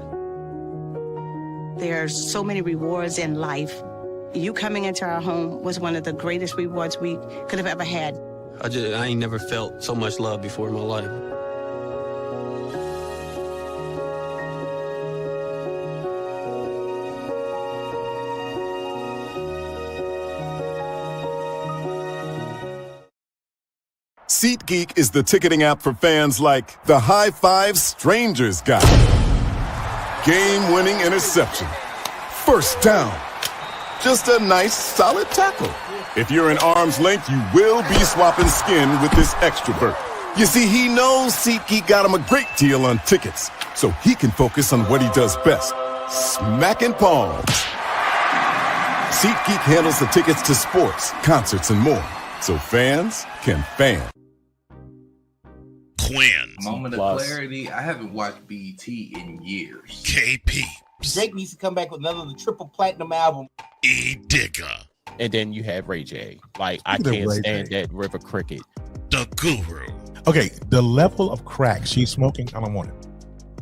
Speaker 25: There are so many rewards in life. You coming into our home was one of the greatest rewards we could have ever had.
Speaker 21: I ain't never felt so much love before in my life.
Speaker 11: SeatGeek is the ticketing app for fans like the high five strangers got. Game-winning interception. First down. Just a nice, solid tackle. If you're in arm's length, you will be swapping skin with this extrovert. You see, he knows SeatGeek got him a great deal on tickets, so he can focus on what he does best, smacking palms. SeatGeek handles the tickets to sports, concerts, and more, so fans can fan.
Speaker 16: Quins.
Speaker 12: Moment of clarity. I haven't watched BET in years.
Speaker 16: KP.
Speaker 13: Drake needs to come back with another triple platinum album.
Speaker 16: E Digger.
Speaker 14: And then you have Ray J. Like, I can't stand that River Cricket.
Speaker 16: The Guru.
Speaker 15: Okay, the level of crack she's smoking, I don't want it.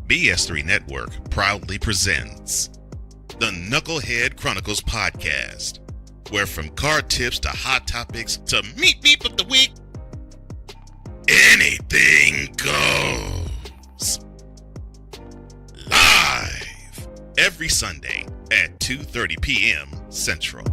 Speaker 16: BS3 Network proudly presents the Knucklehead Chronicles podcast, where from car tips to hot topics to meet of the week, anything goes. Live every Sunday at 2:30 p.m. Central.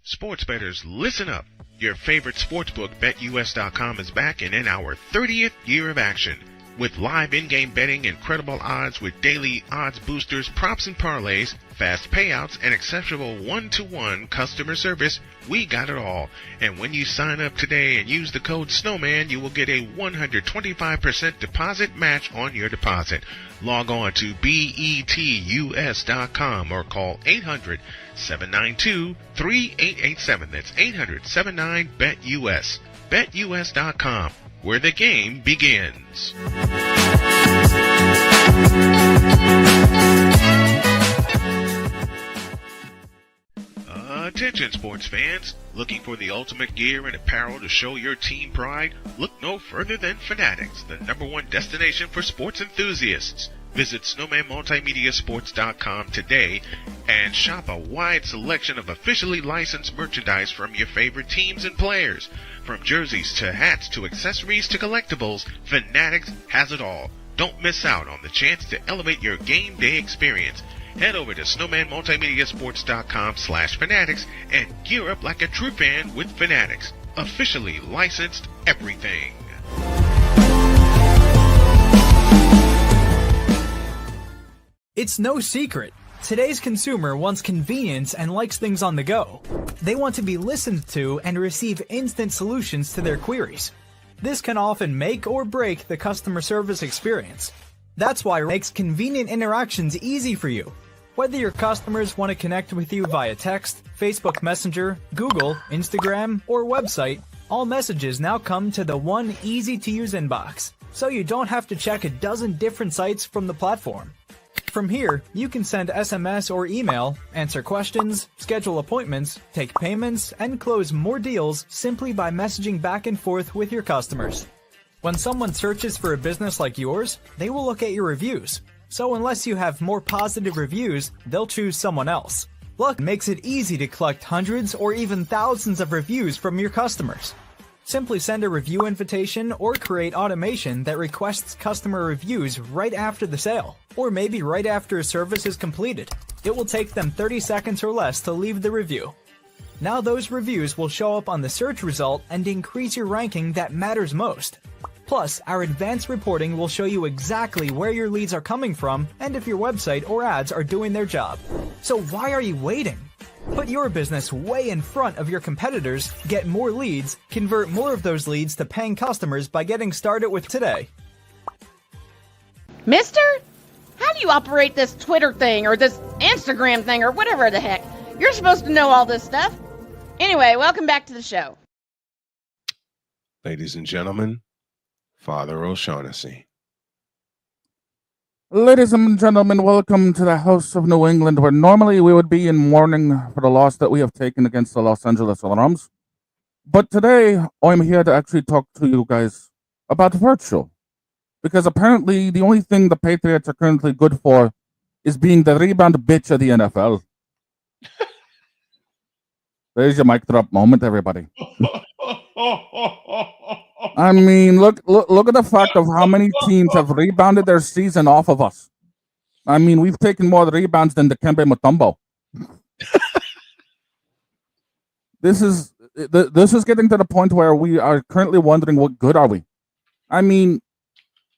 Speaker 7: Sports bettors, listen up. Your favorite sportsbook, BetUS.com, is back and in our 30th year of action. With live in-game betting, incredible odds with daily odds boosters, props and parlays, fast payouts, and exceptional one-to-one customer service, we got it all. And when you sign up today and use the code SNOWMAN, you will get a 125% deposit match on your deposit. Log on to betus.com or call 800-792-3887. That's 800-79-BET-US. BetUS.com, where the game begins. Attention sports fans, looking for the ultimate gear and apparel to show your team pride? Look no further than Fanatics, the #1 destination for sports enthusiasts. Visit snowmanmultimediasports.com today and shop a wide selection of officially licensed merchandise from your favorite teams and players. From jerseys to hats to accessories to collectibles, Fanatics has it all. Don't miss out on the chance to elevate your game day experience. Head over to snowmanmultimediasports.com/fanatics and gear up like a true fan with Fanatics. Officially licensed everything.
Speaker 3: It's no secret. Today's consumer wants convenience and likes things on the go. They want to be listened to and receive instant solutions to their queries. This can often make or break the customer service experience. That's why it makes convenient interactions easy for you. Whether your customers want to connect with you via text, Facebook Messenger, Google, Instagram, or website, all messages now come to the one easy-to-use inbox, so you don't have to check a dozen different sites from the platform. From here, you can send SMS or email, answer questions, schedule appointments, take payments, and close more deals simply by messaging back and forth with your customers. When someone searches for a business like yours, they will look at your reviews. So unless you have more positive reviews, they'll choose someone else. Luck makes it easy to collect hundreds or even thousands of reviews from your customers. Simply send a review invitation or create automation that requests customer reviews right after the sale, or maybe right after a service is completed. It will take them 30 seconds or less to leave the review. Now those reviews will show up on the search result and increase your ranking that matters most. Plus, our advanced reporting will show you exactly where your leads are coming from and if your website or ads are doing their job. So why are you waiting? Put your business way in front of your competitors, get more leads, convert more of those leads to paying customers by getting started with today.
Speaker 4: Mister? How do you operate this Twitter thing or this Instagram thing or whatever the heck? You're supposed to know all this stuff. Anyway, welcome back to the show.
Speaker 1: Ladies and gentlemen, Father O'Shaughnessy.
Speaker 2: Ladies and gentlemen, welcome to the House of New England, where normally we would be in mourning for the loss that we have taken against the Los Angeles Rams. But today, I'm here to actually talk to you guys about virtue. Because apparently, the only thing the Patriots are currently good for is being the rebound bitch of the NFL. There's your mic drop moment, everybody. I mean, look at the fact of how many teams have rebounded their season off of us. I mean, we've taken more rebounds than Dikembe Mutombo. This is getting to the point where we are currently wondering, what good are we? I mean,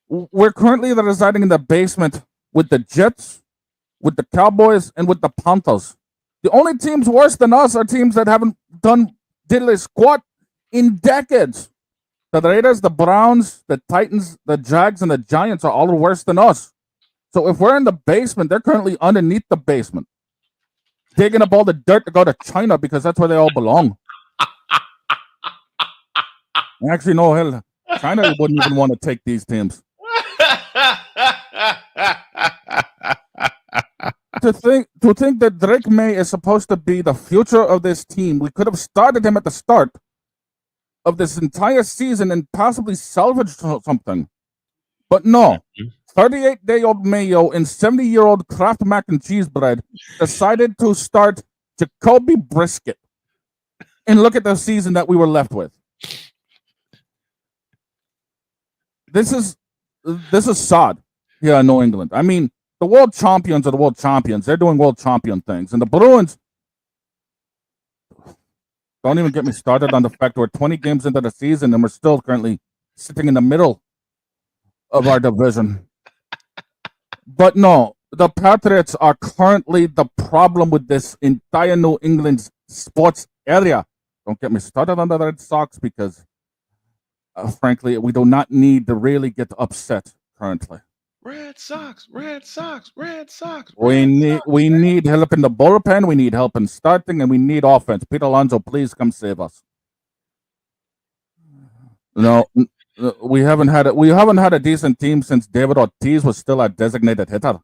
Speaker 2: we're currently residing in the basement with the Jets, with the Cowboys, and with the Panthers. The only teams worse than us are teams that haven't done diddly squat in decades. The Raiders, the Browns, the Titans, the Jags, and the Giants are all worse than us. So if we're in the basement, they're currently underneath the basement, digging up all the dirt to go to China because that's where they all belong. Actually, no, hell, China wouldn't even want to take these teams. To think that Drake May is supposed to be the future of this team, we could have started him at the start of this entire season and possibly salvaged something. But no, 38-day-old Mayo and 70-year-old Kraft mac and cheese bread decided to start Jacoby Brisket. And look at the season that we were left with. This is sod here in New England. I mean, the world champions are the world champions. They're doing world champion things. And the Bruins, don't even get me started on the fact we're 20 games into the season and we're still currently sitting in the middle of our division. But no, the Patriots are currently the problem with this entire New England sports area. Don't get me started on the Red Sox because, frankly, we do not need to really get upset currently.
Speaker 1: Red Sox, Red Sox, Red Sox.
Speaker 2: We need help in the bullpen. We need help in starting, and we need offense. Pete Alonso, please come save us. No, we haven't had a decent team since David Ortiz was still our designated hitter.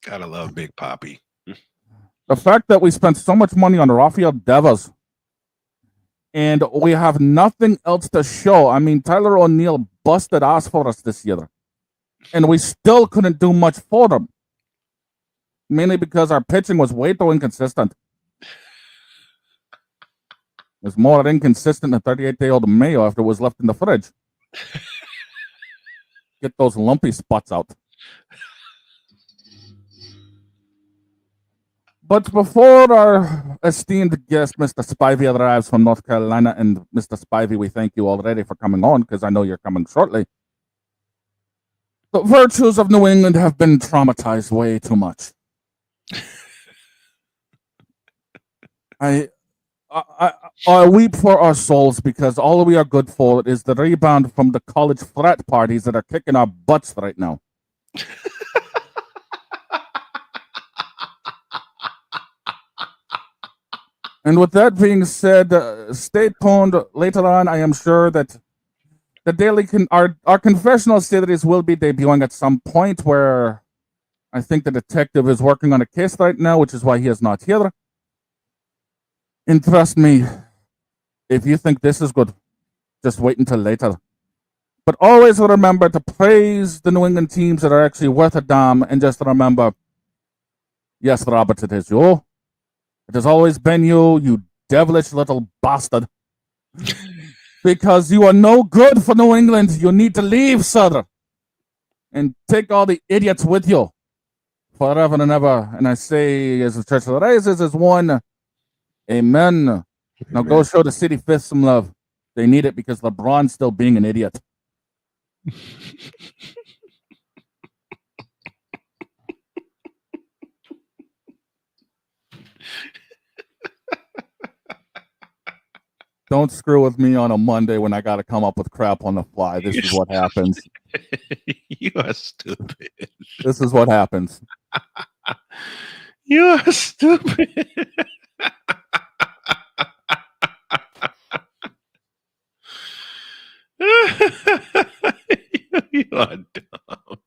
Speaker 1: Gotta love Big Papi.
Speaker 2: The fact that we spent so much money on Rafael Devers and we have nothing else to show. I mean, Tyler O'Neill busted ass for us this year, and we still couldn't do much for them, mainly because our pitching was way too inconsistent. It's more inconsistent than 38-day-old Mayo after it was left in the fridge. Get those lumpy spots out. But before our esteemed guest, Mr. Spivey, arrives from North Carolina, and Mr. Spivey, we thank you already for coming on because I know you're coming shortly. The virtues of New England have been traumatized way too much. I weep for our souls because all we are good for is the rebound from the college frat parties that are kicking our butts right now. And with that being said, stay tuned. Later on, I am sure that the daily our confessional series will be debuting at some point where I think the detective is working on a case right now, which is why he is not here. And trust me, if you think this is good, just wait until later. But always remember to praise the New England teams that are actually worth a damn, and just remember, yes, Robert, it is you. It has always been you, you devilish little bastard. Because you are no good for New England. You need to leave, sir. And take all the idiots with you. Forever and ever. And I say, as the church rises as one, amen. Now go show the city fifth some love. They need it because LeBron's still being an idiot. Don't screw with me on a Monday when I got to come up with crap on the fly. This is what happens.
Speaker 1: You are stupid.
Speaker 2: This is what happens.
Speaker 1: You are stupid. You are dumb.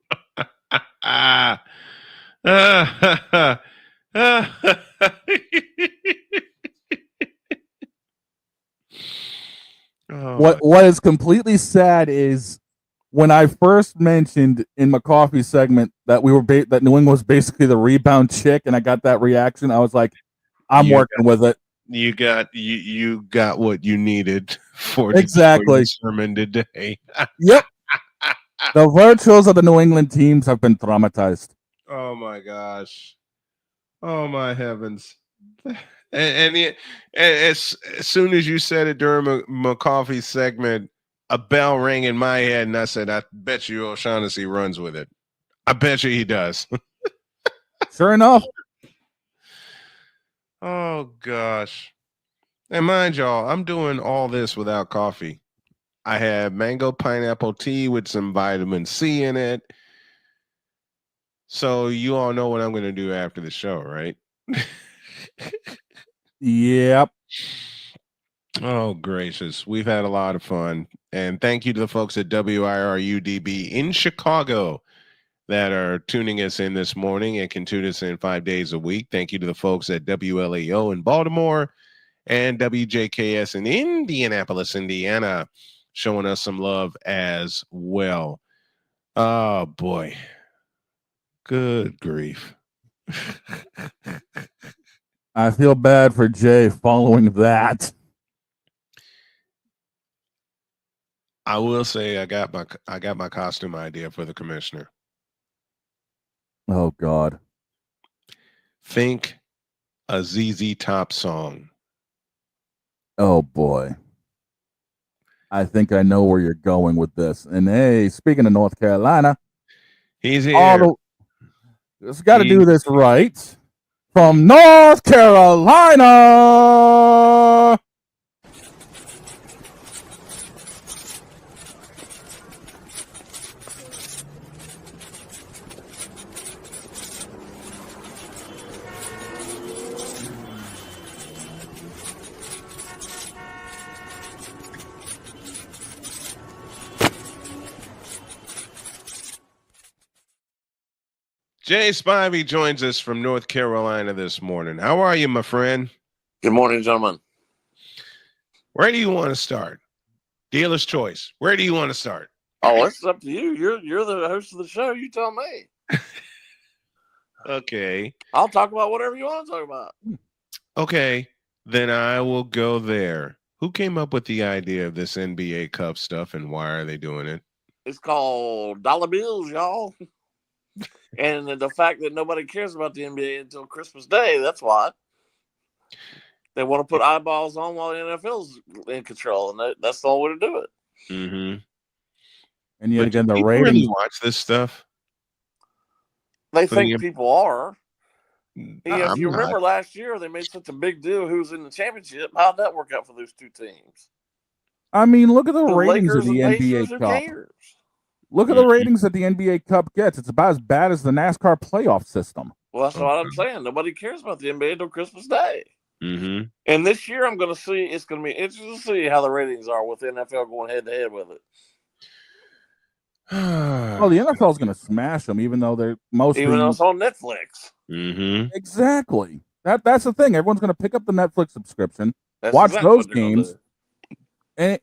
Speaker 2: What is completely sad is when I first mentioned in McCarthy's segment that we were that New England was basically the rebound chick, and I got that reaction. I was like, I'm working with it.
Speaker 1: You got what you needed for
Speaker 2: exactly
Speaker 1: the sermon today.
Speaker 2: Yep. The virtues of the New England teams have been traumatized.
Speaker 1: Oh my gosh. Oh my heavens. And as soon as you said it during McCarthy's segment, a bell rang in my head, and I said, I bet you O'Shaughnessy runs with it. I bet you he does.
Speaker 2: Sure enough.
Speaker 1: Oh, gosh. And mind y'all, I'm doing all this without coffee. I have mango pineapple tea with some vitamin C in it. So you all know what I'm going to do after the show, right?
Speaker 2: Yep.
Speaker 1: Oh, gracious. We've had a lot of fun. And thank you to the folks at WIRUDB in Chicago that are tuning us in this morning and can tune us in 5 days a week. Thank you to the folks at WLAO in Baltimore and WJKS in Indianapolis, Indiana. showing us some love as well. Oh boy. Good grief.
Speaker 2: I feel bad for Jay following that.
Speaker 1: I will say I got my costume idea for the commissioner.
Speaker 2: Oh God.
Speaker 1: Think a ZZ Top song.
Speaker 2: Oh boy. I think I know where you're going with this. And hey, speaking of North Carolina,
Speaker 1: he's here.
Speaker 2: It's got to do this right. From North Carolina.
Speaker 1: Jay Spivey joins us from North Carolina this morning. How are you, my friend?
Speaker 5: Good morning, gentlemen.
Speaker 1: Where do you want to start? Dealer's choice. Where do you want to start?
Speaker 5: Oh, it's up to you. You're the host of the show. You tell me.
Speaker 1: Okay.
Speaker 5: I'll talk about whatever you want to talk about.
Speaker 1: Okay. Then I will go there. Who came up with the idea of this NBA Cup stuff and why are they doing it?
Speaker 5: It's called dollar bills, y'all. And the fact that nobody cares about the NBA until Christmas Day, that's why. They want to put eyeballs on while the NFL's in control, and that's the only way to do it.
Speaker 1: Mm-hmm.
Speaker 2: And yet again, the
Speaker 1: people
Speaker 2: ratings.
Speaker 1: really watch this stuff?
Speaker 5: They think people are.
Speaker 1: I'm
Speaker 5: If you
Speaker 1: not.
Speaker 5: remember last year, they made such a big deal who was in the championship. How'd that work out for those two teams?
Speaker 2: I mean, look at the ratings
Speaker 5: Lakers
Speaker 2: of the
Speaker 5: and
Speaker 2: NBA
Speaker 5: Pacers, who
Speaker 2: Cup.
Speaker 5: cares?
Speaker 2: Look at the ratings that the NBA Cup gets. It's about as bad as the NASCAR playoff system.
Speaker 5: Well, that's what I'm saying. Nobody cares about the NBA until Christmas Day.
Speaker 1: Mm-hmm.
Speaker 5: And this year, I'm going to see. It's going to be interesting to see how the ratings are with the NFL going head to head with it.
Speaker 2: Well, the NFL is going to smash them, even though they're mostly
Speaker 5: Even though it's on Netflix.
Speaker 1: Mm-hmm.
Speaker 2: Exactly. That's the thing. Everyone's going to pick up the Netflix subscription,
Speaker 5: That's
Speaker 2: watch
Speaker 5: exactly
Speaker 2: those
Speaker 5: what they're gonna
Speaker 2: games,
Speaker 5: do.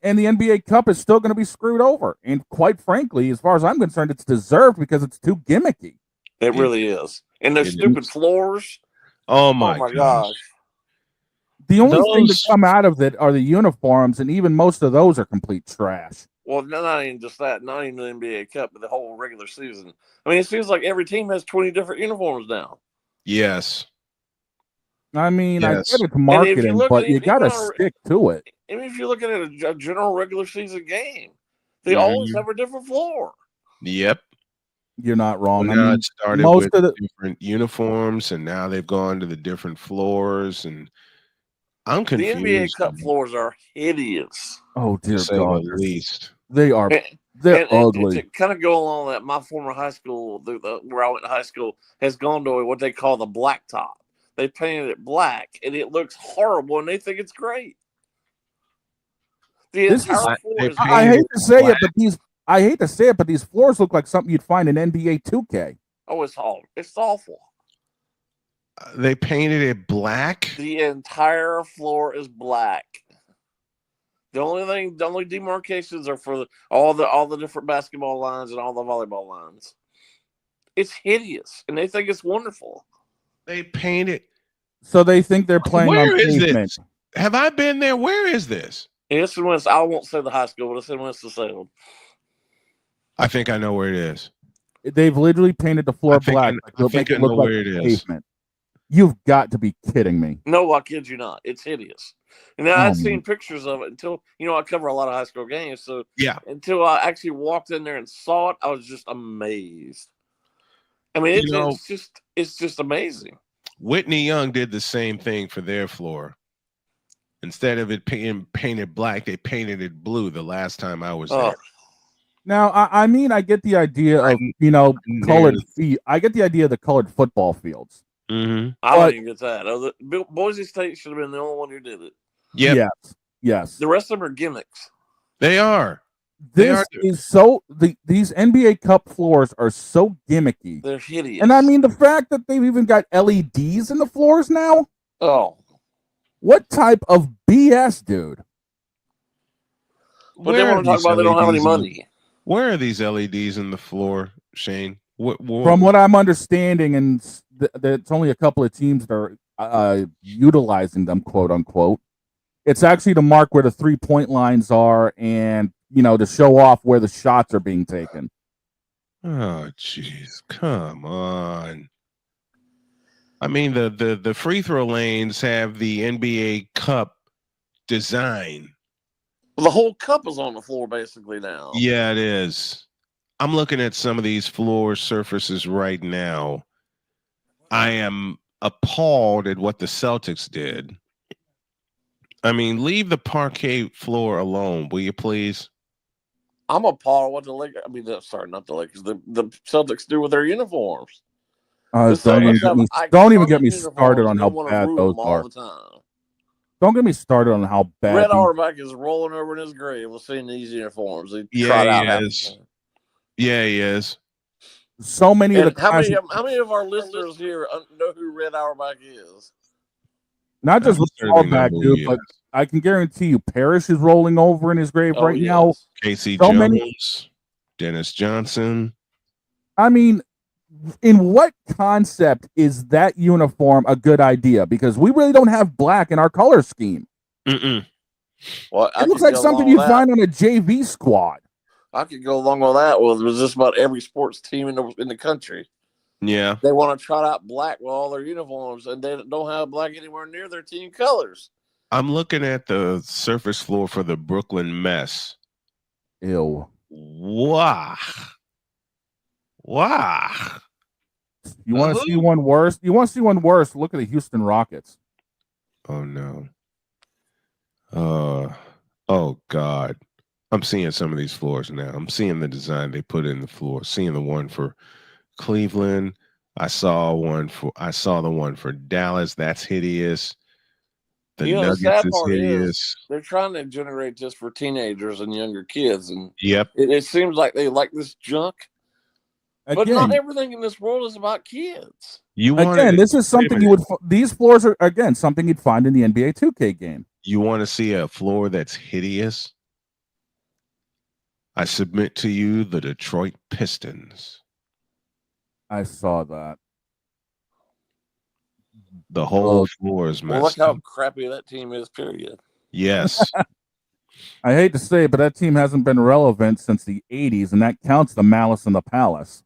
Speaker 2: and the NBA Cup is still going to be screwed over. And quite frankly, as far as I'm concerned, it's deserved because it's too gimmicky.
Speaker 5: It really is. And those stupid floors.
Speaker 1: Oh my
Speaker 5: gosh.
Speaker 2: The only thing to come out of it are the uniforms, and even most of those are complete trash.
Speaker 5: Well, not even just that. Not even the NBA Cup, but the whole regular season. I mean, it seems like every team has 20 different uniforms now.
Speaker 1: Yes.
Speaker 2: I mean,
Speaker 1: Yes.
Speaker 2: I get it's marketing, but you got to
Speaker 5: even on
Speaker 2: stick to it.
Speaker 5: I mean, if you look at it, a general regular season game, they always have a different floor.
Speaker 1: Yep.
Speaker 2: You're not wrong.
Speaker 1: Well,
Speaker 2: I
Speaker 1: now
Speaker 2: mean,
Speaker 1: it started
Speaker 2: most
Speaker 1: with
Speaker 2: of the
Speaker 1: different uniforms, and now they've gone to the different floors, and I'm confused.
Speaker 5: The NBA Cup floors are hideous.
Speaker 2: oh dear
Speaker 1: To say
Speaker 2: God,
Speaker 1: the least.
Speaker 2: they are they're
Speaker 5: And
Speaker 2: ugly.
Speaker 5: to kind of go along with that, my former high school, where I went to high school, has gone to what they call the blacktop. They painted it black, and it looks horrible, and they think it's great. The
Speaker 2: This is,
Speaker 5: entire floor is
Speaker 2: I hate to say it, but these floors look like something you'd find in NBA 2K.
Speaker 5: Oh, it's awful. It's awful.
Speaker 1: They painted it black.
Speaker 5: The entire floor is black. The only demarcations are for all the different basketball lines and all the volleyball lines. It's hideous, and they think it's wonderful.
Speaker 1: They painted.
Speaker 2: So they think they're playing
Speaker 1: Where
Speaker 2: on
Speaker 1: is
Speaker 2: pavement.
Speaker 1: this? Have I been there? Where is this?
Speaker 5: It's in Winston. I won't say the high school, but it's in Winston-Salem.
Speaker 1: I think I know where it is.
Speaker 2: They've literally painted the floor black.
Speaker 1: I think I know where it is.
Speaker 2: Pavement. You've got to be kidding me.
Speaker 5: No, I kid you not. It's hideous. And then
Speaker 2: Oh,
Speaker 5: I'd
Speaker 2: man.
Speaker 5: seen pictures of it until, I cover a lot of high school games. So
Speaker 1: yeah,
Speaker 5: until I actually walked in there and saw it, I was just amazed. I mean, it's just amazing.
Speaker 1: Whitney Young did the same thing for their floor. Instead of it being painted black, they painted it blue the last time I was there.
Speaker 2: Now, I mean, I get the idea of, colored feet. I get the idea of the colored football fields.
Speaker 1: Mm-hmm.
Speaker 5: I don't even get that. Boise State should have been the only one who did it.
Speaker 1: Yep.
Speaker 2: Yes.
Speaker 5: The rest of them are gimmicks.
Speaker 1: They are.
Speaker 2: This is so these NBA Cup floors are so gimmicky.
Speaker 5: They're hideous.
Speaker 2: And I mean the fact that they've even got LEDs in the floors now.
Speaker 5: Oh.
Speaker 2: What type of BS, dude?
Speaker 5: But they want to talk about they don't have any money.
Speaker 1: Where are these LEDs in the floor, Shane?
Speaker 2: From what I'm understanding, and it's only a couple of teams that are utilizing them, quote unquote. It's actually to mark where the 3-point lines are, and to show off where the shots are being taken.
Speaker 1: Oh, jeez, come on! I mean, the free throw lanes have the NBA Cup design.
Speaker 5: Well, the whole cup is on the floor basically now.
Speaker 1: Yeah, it is. I'm looking at some of these floor surfaces right now. I am appalled at what the Celtics did. I mean, leave the parquet floor alone, will you please?
Speaker 5: I'm appalled what the Lakers. I mean, sorry, not the Lakers. The Celtics do with their uniforms.
Speaker 2: Don't even get me started on how bad those are. Don't get me started on how bad.
Speaker 5: Red Auerbach is rolling over in his grave with seeing these uniforms.
Speaker 1: Yeah, he is. Yeah, he is.
Speaker 2: So many of the
Speaker 5: how many of our listeners here know who Red Auerbach is?
Speaker 2: Not just Auerbach, dude, but I can guarantee you, Parrish is rolling over in his grave right now.
Speaker 1: Casey Jones, Dennis Johnson.
Speaker 2: I mean, in what concept is that uniform a good idea? Because we really don't have black in our color scheme.
Speaker 1: Mm-mm.
Speaker 5: Well,
Speaker 2: it looks like something you'd find on a JV squad.
Speaker 5: I could go along with that. Well, it was just about every sports team in the country.
Speaker 1: Yeah.
Speaker 5: They want to trot out black with all their uniforms, and they don't have black anywhere near their team colors.
Speaker 1: I'm looking at the surface floor for the Brooklyn Mess.
Speaker 2: Ew.
Speaker 1: Wow.
Speaker 2: You want to see one worse? Look at the Houston Rockets.
Speaker 1: Oh, no. Oh, God. I'm seeing some of these floors now. I'm seeing the design they put in the floor. Seeing the one for Cleveland. I saw the one for Dallas. That's hideous. The Nuggets
Speaker 5: sad
Speaker 1: is
Speaker 5: part
Speaker 1: hideous.
Speaker 5: is they're trying to generate just for teenagers and younger kids, and
Speaker 1: yep,
Speaker 5: it seems like they like this junk. But not everything in this world is about kids.
Speaker 2: This is something you would. These floors are something you'd find in the NBA 2K game.
Speaker 1: You want to see a floor that's hideous? I submit to you the Detroit Pistons.
Speaker 2: I saw that.
Speaker 1: The whole floor is messed.
Speaker 5: Well, look how crappy that team is. Period.
Speaker 1: Yes.
Speaker 2: I hate to say it, but that team hasn't been relevant since the 80s, and that counts the Malice in the Palace.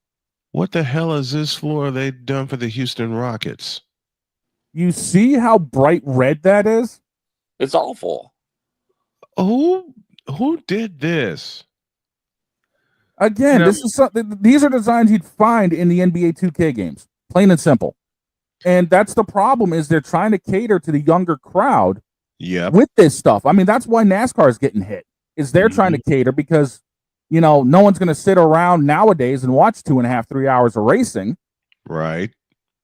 Speaker 1: What the hell is this floor they done for the Houston Rockets?
Speaker 2: You see how bright red that is?
Speaker 5: It's awful.
Speaker 1: Who did this?
Speaker 2: Again, this is something. These are designs you'd find in the NBA 2K games, plain and simple. And that's the problem: is they're trying to cater to the younger crowd.
Speaker 1: Yeah.
Speaker 2: With this stuff, I mean, that's why NASCAR is getting hit. Is they're trying to cater because no one's going to sit around nowadays and watch 2.5, 3 hours of racing.
Speaker 1: Right.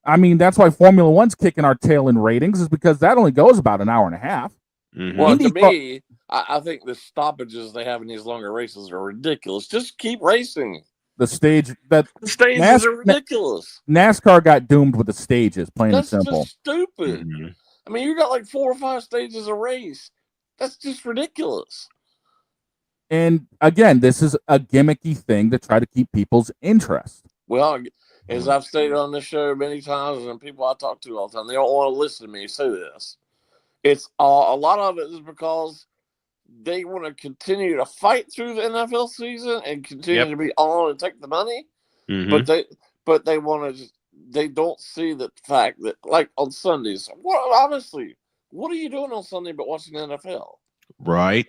Speaker 2: I mean, that's why Formula One's kicking our tail in ratings, is because that only goes about an hour and a half.
Speaker 1: Mm-hmm.
Speaker 5: Well, to me, I think the stoppages they have in these longer races are ridiculous. Just keep racing.
Speaker 2: The stages
Speaker 5: are ridiculous.
Speaker 2: NASCAR got doomed with the stages, plain and simple.
Speaker 5: That's just stupid.
Speaker 1: Mm-hmm.
Speaker 5: I mean, you got like 4 or 5 stages a race. That's just ridiculous.
Speaker 2: And again, this is a gimmicky thing to try to keep people's interest.
Speaker 5: Well, as I've stated on this show many times, and people I talk to all the time, they don't want to listen to me say this. It's a lot of it is because they want to continue to fight through the NFL season and continue to be on and take the money.
Speaker 1: Mm-hmm.
Speaker 5: But they want to. They don't see the fact that, like on Sundays, honestly, what are you doing on Sunday but watching the NFL?
Speaker 1: Right.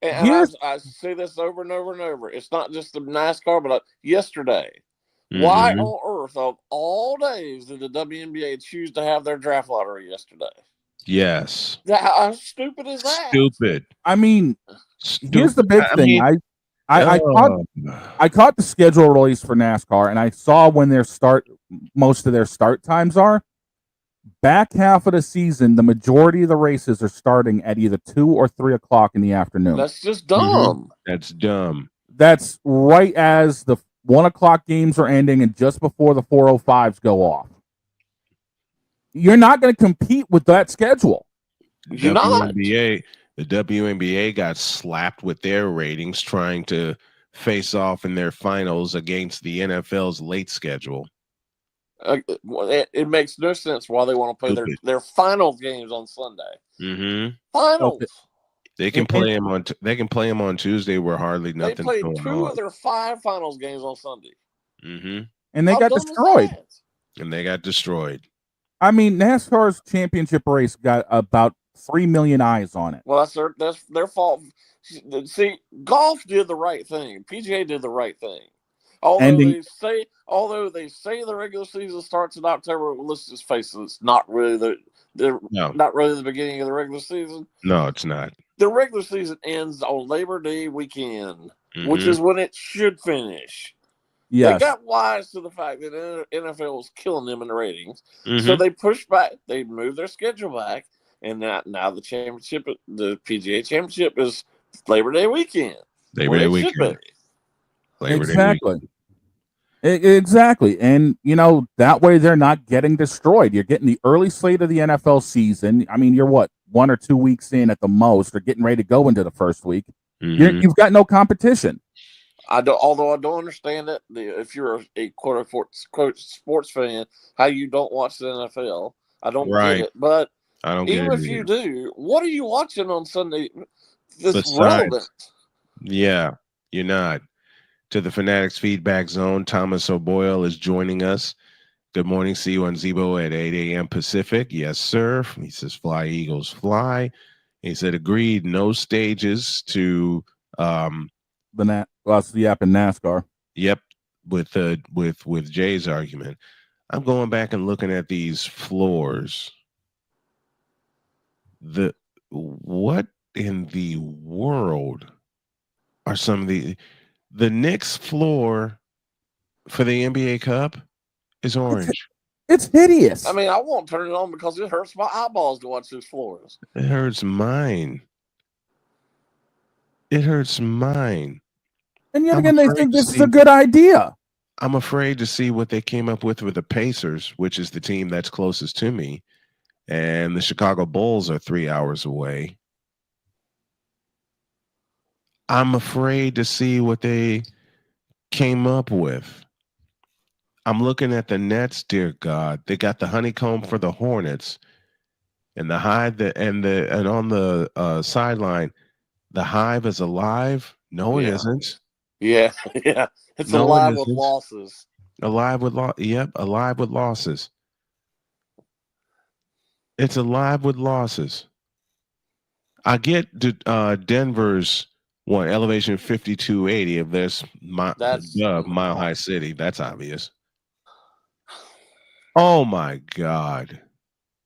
Speaker 5: I say this over and over and over. It's not just the NASCAR, but yesterday. Mm-hmm. Why on earth, of all days, did the WNBA choose to have their draft lottery yesterday?
Speaker 1: Yes.
Speaker 5: How stupid is that?
Speaker 1: Stupid.
Speaker 2: I mean, here's the big thing. I caught the schedule release for NASCAR, and I saw when most of their start times are. Back half of the season, the majority of the races are starting at either 2 or 3 o'clock in the afternoon.
Speaker 5: That's just dumb.
Speaker 1: Mm-hmm. That's dumb.
Speaker 2: That's right as the 1 o'clock games are ending and just before the 4:05s go off. You're not going to compete with that schedule.
Speaker 1: WNBA, The WNBA got slapped with their ratings trying to face off in their finals against the NFL's late schedule.
Speaker 5: It makes no sense why they want to play their finals games on Sunday.
Speaker 1: Mm-hmm.
Speaker 5: Finals.
Speaker 1: They can play them on. They can play them on Tuesday where hardly
Speaker 5: They
Speaker 1: nothing's
Speaker 5: played
Speaker 1: going
Speaker 5: 2
Speaker 1: on.
Speaker 5: of their 5 finals games on Sunday.
Speaker 1: Mm-hmm.
Speaker 2: And they
Speaker 5: How
Speaker 2: got
Speaker 5: dumb is
Speaker 2: destroyed.
Speaker 5: that?
Speaker 1: And they got destroyed.
Speaker 2: I mean, NASCAR's championship race got about 3 million eyes on it.
Speaker 5: Well, that's their fault. See, golf did the right thing. PGA did the right thing. Although they say the regular season starts in October, let's just face it, it's not really not really the beginning of the regular season.
Speaker 1: No, it's not.
Speaker 5: The regular season ends on Labor Day weekend, which is when it should finish.
Speaker 2: Yes.
Speaker 5: They got wise to the fact that the NFL was killing them in the ratings, so they pushed back. They moved their schedule back, and now the PGA Championship is Labor Day weekend.
Speaker 1: Labor Day weekend.
Speaker 2: Exactly. Exactly. And, that way they're not getting destroyed. You're getting the early slate of the NFL season. I mean, you're 1 or 2 weeks in at the most, or getting ready to go into the first week. You've got no competition.
Speaker 5: Although I don't understand it, if you're a quote sports fan, how you don't watch the NFL. I don't get it. But
Speaker 1: I don't
Speaker 5: even
Speaker 1: get it
Speaker 5: if you do, what are you watching on Sunday that's
Speaker 1: Besides,
Speaker 5: relevant?
Speaker 1: Yeah, you're not. To the Fanatics Feedback Zone, Thomas O'Boyle is joining us. Good morning. See you on Zebo at 8 a.m. Pacific. Yes, sir. He says, fly, Eagles, fly. He said, agreed, no stages to
Speaker 2: Yap and NASCAR.
Speaker 1: Yep, with Jay's argument. I'm going back and looking at these floors. What in the world are some of the Knicks floor for the NBA Cup is orange.
Speaker 2: It's hideous.
Speaker 5: I mean, I won't turn it on because it hurts my eyeballs to watch those floors.
Speaker 1: It hurts mine. It hurts mine.
Speaker 2: And yet again, they think this is a good idea.
Speaker 1: I'm afraid to see what they came up with the Pacers, which is the team that's closest to me. And the Chicago Bulls are 3 hours away. I'm afraid to see what they came up with. I'm looking at the Nets, dear God. They got the honeycomb for the Hornets. And the Hive and on the sideline, the Hive is alive. No, it isn't.
Speaker 5: Yeah, yeah. It's alive with losses.
Speaker 1: Alive with alive with losses. It's alive with losses. I get Denver's elevation 5280 if there's Mile High City. That's obvious. Oh my God.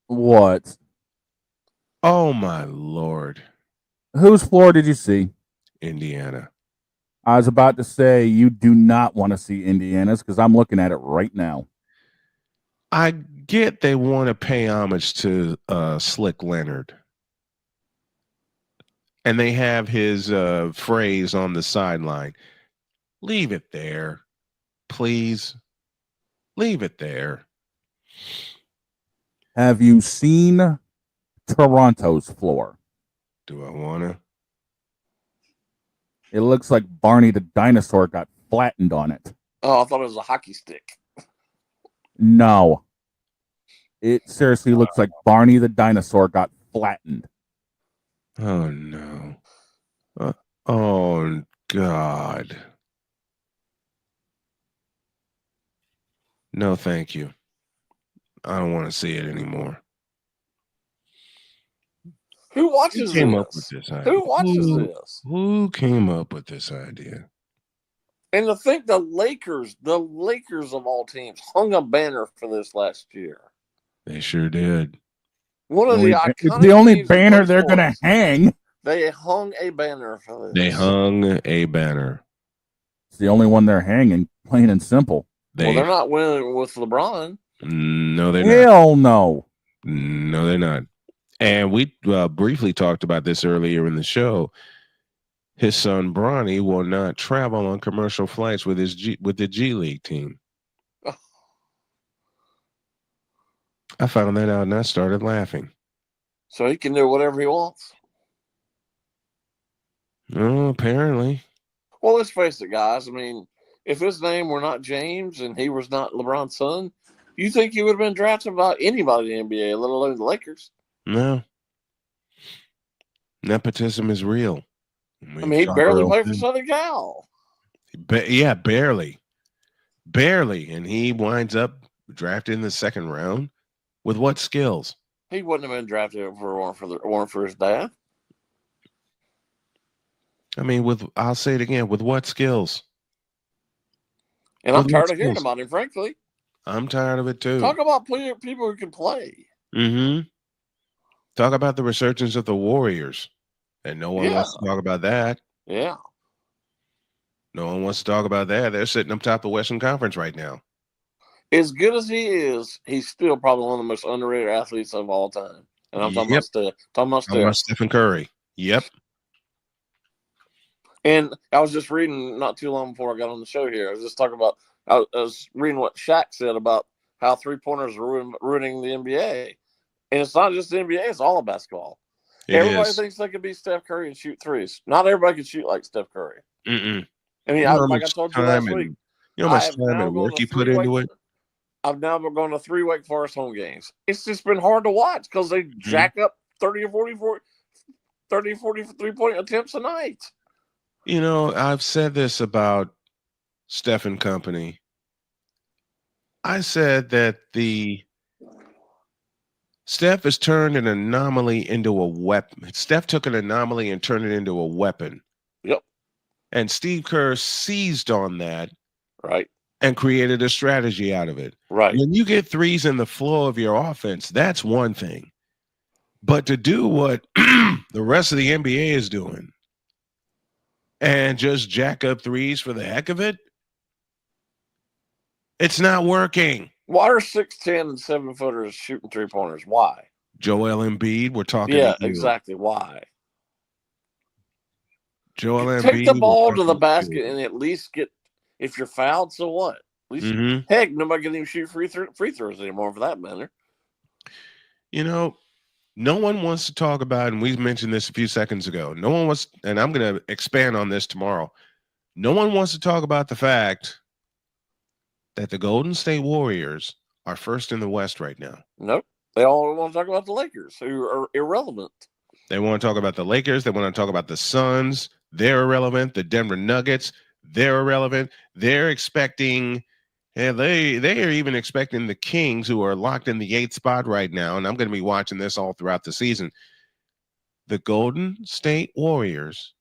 Speaker 2: What?
Speaker 1: Oh my Lord.
Speaker 2: Whose floor did you see?
Speaker 1: Indiana.
Speaker 2: I was about to say you do not want to see Indiana's because I'm looking at it right now.
Speaker 1: I get they want to pay homage to Slick Leonard. And they have his phrase on the sideline. Leave it there. Please. Leave it there.
Speaker 2: Have you seen Toronto's floor?
Speaker 1: Do I want to?
Speaker 2: It looks like Barney the dinosaur got flattened on it.
Speaker 5: Oh, I thought it was a hockey stick.
Speaker 2: No. It seriously looks like Barney the dinosaur got flattened.
Speaker 1: Oh, no. Oh, God. No, thank you. I don't want to see it anymore.
Speaker 5: Who watches
Speaker 1: Who came
Speaker 5: this?
Speaker 1: up with this idea?
Speaker 5: Who watches this?
Speaker 1: Who came up with this idea?
Speaker 5: And to think the Lakers of all teams, hung a banner for this last year.
Speaker 1: They sure did.
Speaker 5: One of the iconic
Speaker 2: It's the only
Speaker 5: teams
Speaker 2: banner they're going to hang.
Speaker 5: They hung a banner for this.
Speaker 1: They hung a banner.
Speaker 2: It's the only one they're hanging, plain and simple.
Speaker 5: Well, they're not winning with LeBron.
Speaker 1: No, they're not.
Speaker 2: Hell no.
Speaker 1: No, they're not. And we briefly talked about this earlier in the show. His son Bronny will not travel on commercial flights with the G League team.
Speaker 5: Oh.
Speaker 1: I found that out and I started laughing.
Speaker 5: So he can do whatever he wants.
Speaker 1: Oh, apparently.
Speaker 5: Well, let's face it, guys. I mean, if his name were not James and he was not LeBron's son, you think he would have been drafted by anybody in the NBA, let alone the Lakers?
Speaker 1: No. Nepotism is real.
Speaker 5: I mean, he barely played for Southern Cal.
Speaker 1: Yeah, barely. Barely. And he winds up drafted in the second round. With what skills?
Speaker 5: He wouldn't have been drafted if it weren't for his dad.
Speaker 1: I mean, I'll say it again, with what skills?
Speaker 5: And I'm tired of hearing about him, frankly.
Speaker 1: I'm tired of it too.
Speaker 5: Talk about people who can play.
Speaker 1: Mm-hmm. Talk about the resurgence of the Warriors. And no one wants to talk about that.
Speaker 5: Yeah.
Speaker 1: No one wants to talk about that. They're sitting up top of the Western Conference right now.
Speaker 5: As good as he is, he's still probably one of the most underrated athletes of all time. And I'm talking about
Speaker 1: Stephen Curry. Yep.
Speaker 5: And I was just reading not too long before I got on the show here. I was just talking about, I was reading what Shaq said about how three-pointers are ruining the NBA. And it's not just the NBA, it's all of basketball. Everybody thinks they can be Steph Curry and shoot threes. Not everybody can shoot like Steph Curry.
Speaker 1: Mm-mm.
Speaker 5: I mean, like I told you last week.
Speaker 1: You know how much time and work you put into it?
Speaker 5: I've now been going to 3 Wake Forest home games. It's just been hard to watch because they jack up 30 or 40 3-point attempts a night.
Speaker 1: You know, I've said this about Steph and company. I said that Steph has turned an anomaly into a weapon. Steph took an anomaly and turned it into a weapon.
Speaker 5: Yep.
Speaker 1: And Steve Kerr seized on that.
Speaker 5: Right.
Speaker 1: And created a strategy out of it.
Speaker 5: Right.
Speaker 1: When you get threes in the flow of your offense, that's one thing. But to do what the rest of the NBA is doing and just jack up threes for the heck of it, it's not working.
Speaker 5: Why are 6'10" and 7-footers shooting 3-pointers? Why?
Speaker 1: Joel Embiid, we're talking.
Speaker 5: Yeah, exactly. Why?
Speaker 1: Joel Embiid.
Speaker 5: Take the ball to the basket and at least get. If you're fouled, so what? At least, heck, nobody can even shoot free throws anymore for that matter.
Speaker 1: You know, no one wants to talk about, and we mentioned this a few seconds ago. No one wants, and I'm going to expand on this tomorrow. No one wants to talk about the fact that the Golden State Warriors are first in the West right now.
Speaker 5: Nope. They all want to talk about the Lakers, who are irrelevant.
Speaker 1: They want to talk about the Lakers. They want to talk about the Suns. They're irrelevant. The Denver Nuggets. They're irrelevant. They're expecting, and they are even expecting the Kings, who are locked in the 8th spot right now, and I'm going to be watching this all throughout the season. The Golden State Warriors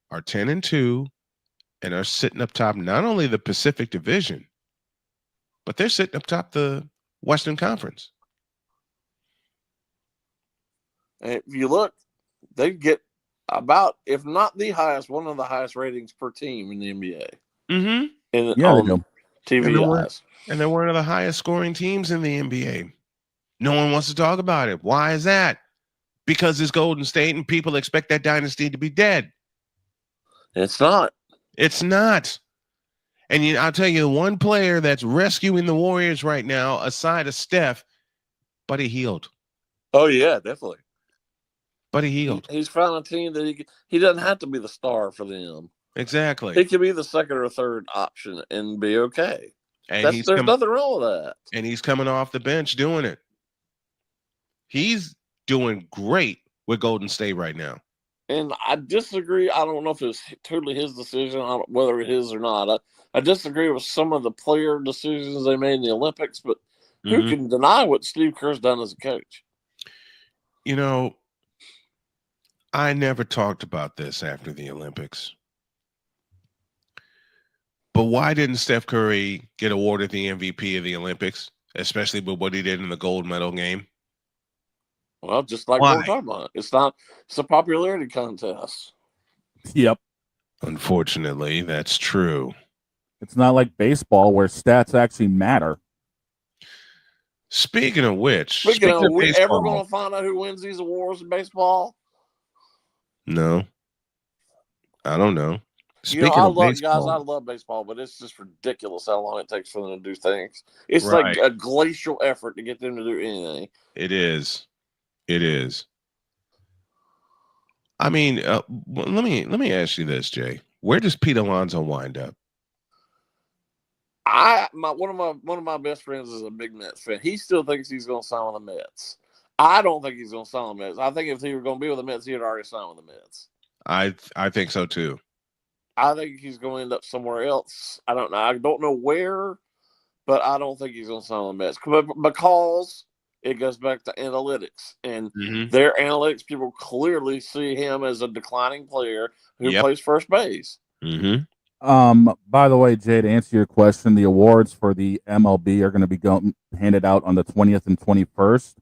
Speaker 1: are 10-2 and are sitting up top not only the Pacific Division, but they're sitting up top the Western Conference.
Speaker 5: And if you look, they get about, if not the highest, one of the highest ratings per team in the NBA.
Speaker 1: Mm-hmm.
Speaker 5: On TV.
Speaker 1: And they're one of the highest scoring teams in the NBA. No one wants to talk about it. Why is that? Because it's Golden State and people expect that dynasty to be dead.
Speaker 5: It's not.
Speaker 1: It's not. And I'll tell you, the one player that's rescuing the Warriors right now, aside of Steph, Buddy Hield.
Speaker 5: Oh, yeah, definitely.
Speaker 1: Buddy Hield.
Speaker 5: He's found a team that he doesn't have to be the star for them.
Speaker 1: Exactly.
Speaker 5: He can be the second or third option and be okay.
Speaker 1: And
Speaker 5: there's nothing wrong with that.
Speaker 1: And he's coming off the bench doing it. He's doing great with Golden State right now.
Speaker 5: And I disagree. I don't know if it's totally his decision, whether it is or not. I disagree with some of the player decisions they made in the Olympics, but who can deny what Steve Kerr's done as a coach?
Speaker 1: You know, I never talked about this after the Olympics. But why didn't Steph Curry get awarded the MVP of the Olympics, especially with what he did in the gold medal game?
Speaker 5: Well, just like what we're talking about. It's a popularity contest.
Speaker 2: Yep.
Speaker 1: Unfortunately, that's true.
Speaker 2: It's not like baseball where stats actually matter.
Speaker 1: Speaking of which,
Speaker 5: are we ever going to find out who wins these awards in baseball?
Speaker 1: No. I don't know.
Speaker 5: I love baseball, but it's just ridiculous how long it takes for them to do things. It's like a glacial effort to get them to do anything.
Speaker 1: It is. It is. I mean, let me ask you this, Jay. Where does Pete Alonso wind up?
Speaker 5: One of my best friends is a big Mets fan. He still thinks he's going to sign with the Mets. I don't think he's going to sign with the Mets. I think if he were going to be with the Mets, he had already signed with the Mets.
Speaker 1: I think so too.
Speaker 5: I think he's going to end up somewhere else. I don't know. I don't know where, but I don't think he's going to sign with the Mets because it goes back to analytics, and their analytics people clearly see him as a declining player who plays first base.
Speaker 2: By the way, Jay, to answer your question, the awards for the MLB are going to be handed out on the 20th and 21st.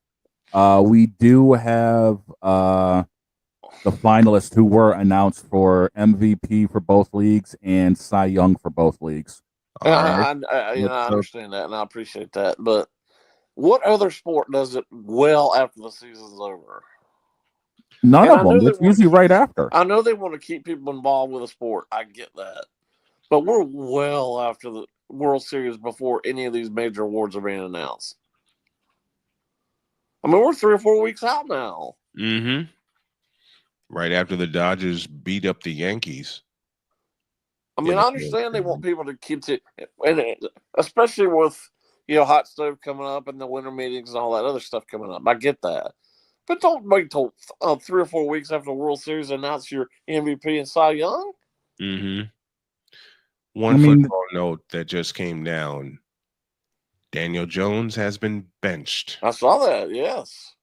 Speaker 2: We do have the finalists who were announced for MVP for both leagues and Cy Young for both leagues.
Speaker 5: I understand that, and I appreciate that. But what other sport does it well after the season's over?
Speaker 2: None of them. It's usually right after.
Speaker 5: I know they want to keep people involved with the sport. I get that. But we're well after the World Series before any of these major awards are being announced. I mean, we're 3 or 4 weeks out now.
Speaker 1: Right after the Dodgers beat up the Yankees.
Speaker 5: I mean, I understand they want people to keep it, and especially with hot stove coming up and the winter meetings and all that other stuff coming up. I get that, but don't wait till 3 or 4 weeks after the World Series to announce your MVP and Cy Young.
Speaker 1: One football note that just came down: Daniel Jones has been benched.
Speaker 5: I saw that. Yes.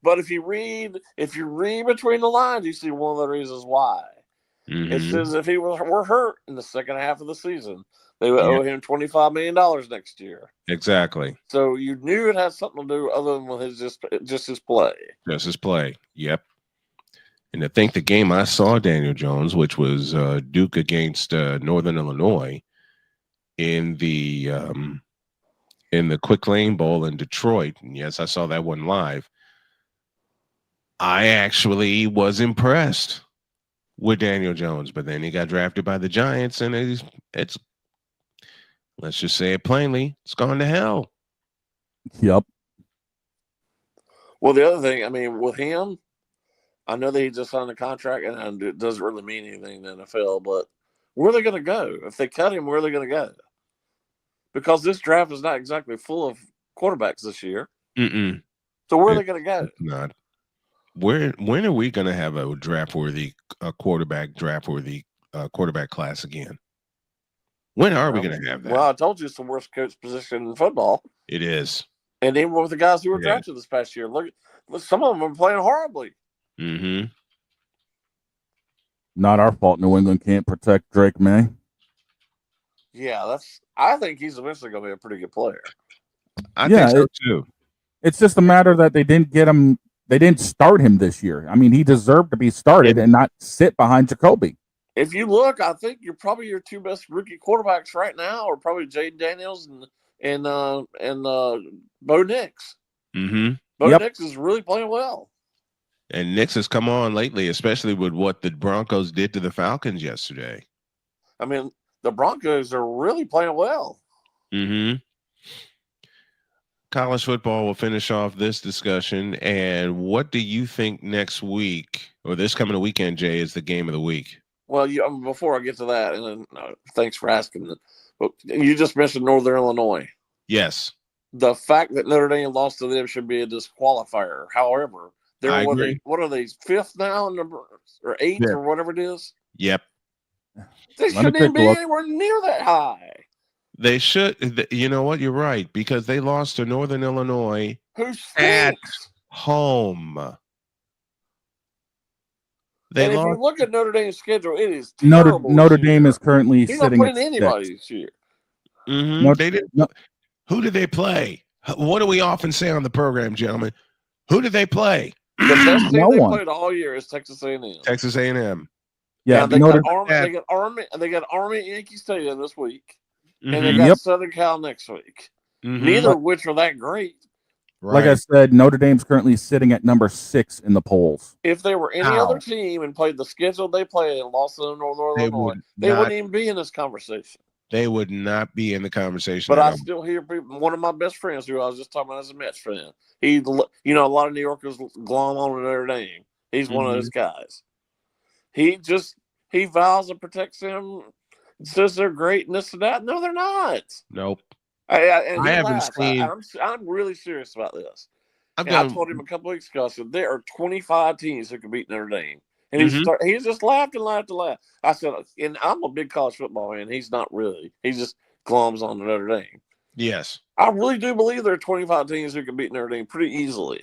Speaker 5: But if you read between the lines, you see one of the reasons why. It says if he were hurt in the second half of the season, they would owe him $25 million next year.
Speaker 1: Exactly.
Speaker 5: So you knew it had something to do other than with just his play.
Speaker 1: Just his play. Yep. And to think the game I saw Daniel Jones, which was Duke against Northern Illinois in the Quick Lane Bowl in Detroit. And yes, I saw that one live. I actually was impressed with Daniel Jones, but then he got drafted by the Giants, and it's let's just say it plainly, it's gone to hell.
Speaker 2: Yep.
Speaker 5: Well, the other thing, I mean, with him, I know that he just signed a contract, and it doesn't really mean anything in the NFL, but where are they going to go? If they cut him, where are they going to go? Because this draft is not exactly full of quarterbacks this year. So where are they going to go?
Speaker 1: Not. When are we going to have a quarterback class again? When are we going to have that?
Speaker 5: Well, I told you it's the worst coach position in football.
Speaker 1: It is.
Speaker 5: And even with the guys who were drafted this past year, look, some of them are playing horribly.
Speaker 2: Not our fault. New England can't protect Drake May.
Speaker 5: Yeah, I think he's eventually going to be a pretty good player.
Speaker 1: I think so too.
Speaker 2: It's just a matter that they didn't get him. They didn't start him this year. I mean, he deserved to be started and not sit behind Jacoby.
Speaker 5: If you look, I think your two best rookie quarterbacks right now are probably Jaden Daniels and Bo Nix. Bo Nix is really playing well.
Speaker 1: And Nix has come on lately, especially with what the Broncos did to the Falcons yesterday.
Speaker 5: I mean, the Broncos are really playing well.
Speaker 1: College football will finish off this discussion. And what do you think next week or this coming weekend, Jay, is the game of the week?
Speaker 5: Well, before I get to that, and then thanks for asking. But you just mentioned Northern Illinois.
Speaker 1: Yes.
Speaker 5: The fact that Notre Dame lost to them should be a disqualifier. However, what are they, fifth now, or eighth, or whatever it is?
Speaker 1: Yep.
Speaker 5: They shouldn't even be anywhere near that high.
Speaker 1: They should. You know what? You're right, because they lost to Northern Illinois
Speaker 5: at
Speaker 1: home.
Speaker 5: If you look at Notre Dame's schedule, it is terrible.
Speaker 2: Notre Dame is currently sitting
Speaker 5: at anybody this year.
Speaker 1: They didn't. Who did they play? What do we often say on the program, gentlemen? Who did they play?
Speaker 5: The best team they played all year is Texas A&M.
Speaker 1: Texas A&M.
Speaker 2: Yeah,
Speaker 5: they got Army at Yankee Stadium this week, and they got Southern Cal next week. Neither of which are that great.
Speaker 2: Like I said, Notre Dame's currently sitting at number 6 in the polls.
Speaker 5: If they were any other team and played the schedule they played and lost to Northern Illinois, they wouldn't even be in this conversation.
Speaker 1: They would not be in the conversation.
Speaker 5: But I still hear people. One of my best friends, who I was just talking about as a Mets fan, a lot of New Yorkers glom on Notre Dame. He's one of those guys. He vows and protects him, says they're great and this and that. No, they're not.
Speaker 1: Nope.
Speaker 5: And he
Speaker 1: I haven't
Speaker 5: laughs.
Speaker 1: seen.
Speaker 5: I'm really serious about this.
Speaker 1: I've
Speaker 5: I
Speaker 1: done.
Speaker 5: told him a couple weeks ago. I said there are 25 teams who can beat Notre Dame, and
Speaker 1: Mhm.
Speaker 5: he just laughed and laughed and laughed. I said, and I'm a big college football fan. He's not really. He just glums on Notre Dame.
Speaker 1: Yes,
Speaker 5: I really do believe there are 25 teams who can beat Notre Dame pretty easily.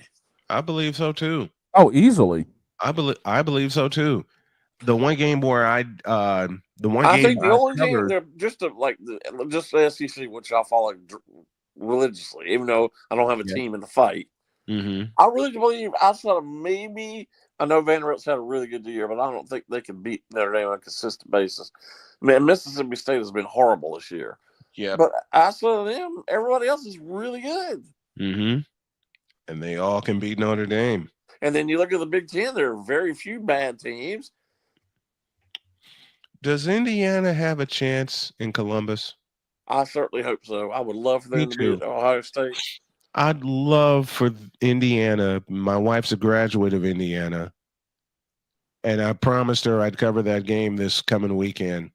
Speaker 1: I believe so too.
Speaker 2: Oh, easily.
Speaker 1: I believe so too. The one game where I think
Speaker 5: the only game they're just the SEC, which I follow religiously, even though I don't have a team in the fight.
Speaker 1: Mm-hmm.
Speaker 5: I really believe outside of maybe, I know Vanderbilt's had a really good year, but I don't think they can beat Notre Dame on a consistent basis. Man, Mississippi State has been horrible this year.
Speaker 1: Yeah,
Speaker 5: but outside of them, everybody else is really good.
Speaker 1: Mm-hmm. And they all can beat Notre Dame.
Speaker 5: And then you look at the Big Ten; there are very few bad teams.
Speaker 1: Does Indiana have a chance in Columbus?
Speaker 5: I certainly hope so. I would love for them to beat Ohio State.
Speaker 1: I'd love for Indiana. My wife's a graduate of Indiana, and I promised her I'd cover that game this coming weekend.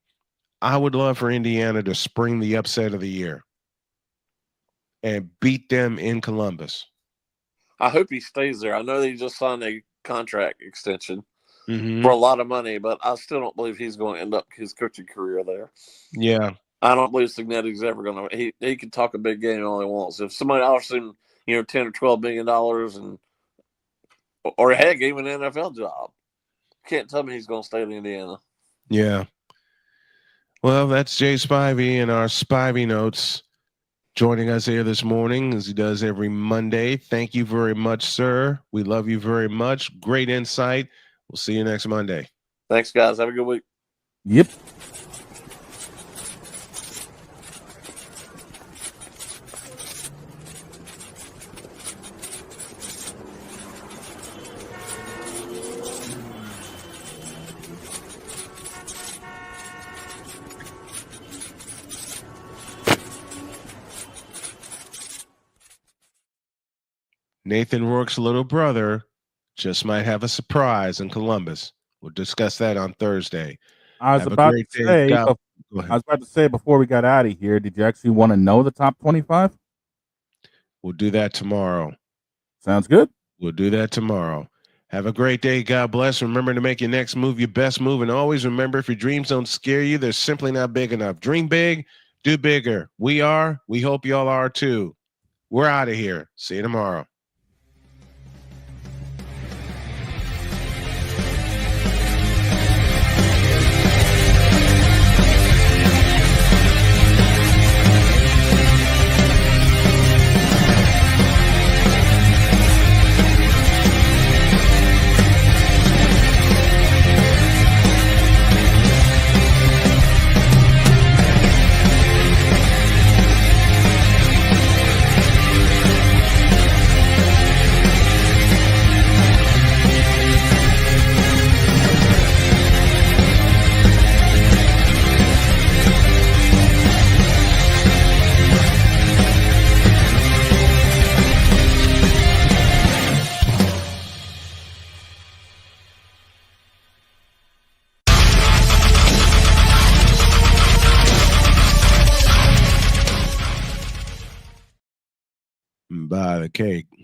Speaker 1: I would love for Indiana to spring the upset of the year and beat them in Columbus.
Speaker 5: I hope he stays there. I know they just signed a contract extension
Speaker 1: Mm-hmm.
Speaker 5: for a lot of money, but I still don't believe he's going to end up his coaching career there.
Speaker 1: Yeah.
Speaker 5: I don't believe Signetti's ever going to. He can talk a big game all he wants. If somebody offers him, $10 or $12 million, or heck, even an NFL job, can't tell me he's going to stay in Indiana.
Speaker 1: Yeah. Well, that's Jay Spivey and our Spivey Notes joining us here this morning, as he does every Monday. Thank you very much, sir. We love you very much. Great insight. We'll see you next Monday.
Speaker 5: Thanks, guys. Have a good week.
Speaker 2: Yep.
Speaker 1: Nathan Rourke's little brother just might have a surprise in Columbus. We'll discuss that on Thursday.
Speaker 2: I was about to say before we got out of here, did you actually want to know the top 25?
Speaker 1: We'll do that tomorrow.
Speaker 2: Sounds good.
Speaker 1: We'll do that tomorrow. Have a great day. God bless. Remember to make your next move your best move. And always remember, if your dreams don't scare you, they're simply not big enough. Dream big, do bigger. We hope y'all are too. We're out of here. See you tomorrow.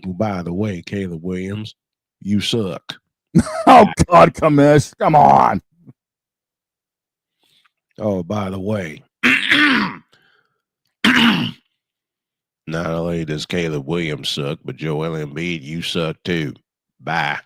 Speaker 1: By the way, Caleb Williams, you suck.
Speaker 2: Oh, God, Commish. Come on.
Speaker 1: Oh, by the way, not only does Caleb Williams suck, but Joel Embiid, you suck too. Bye.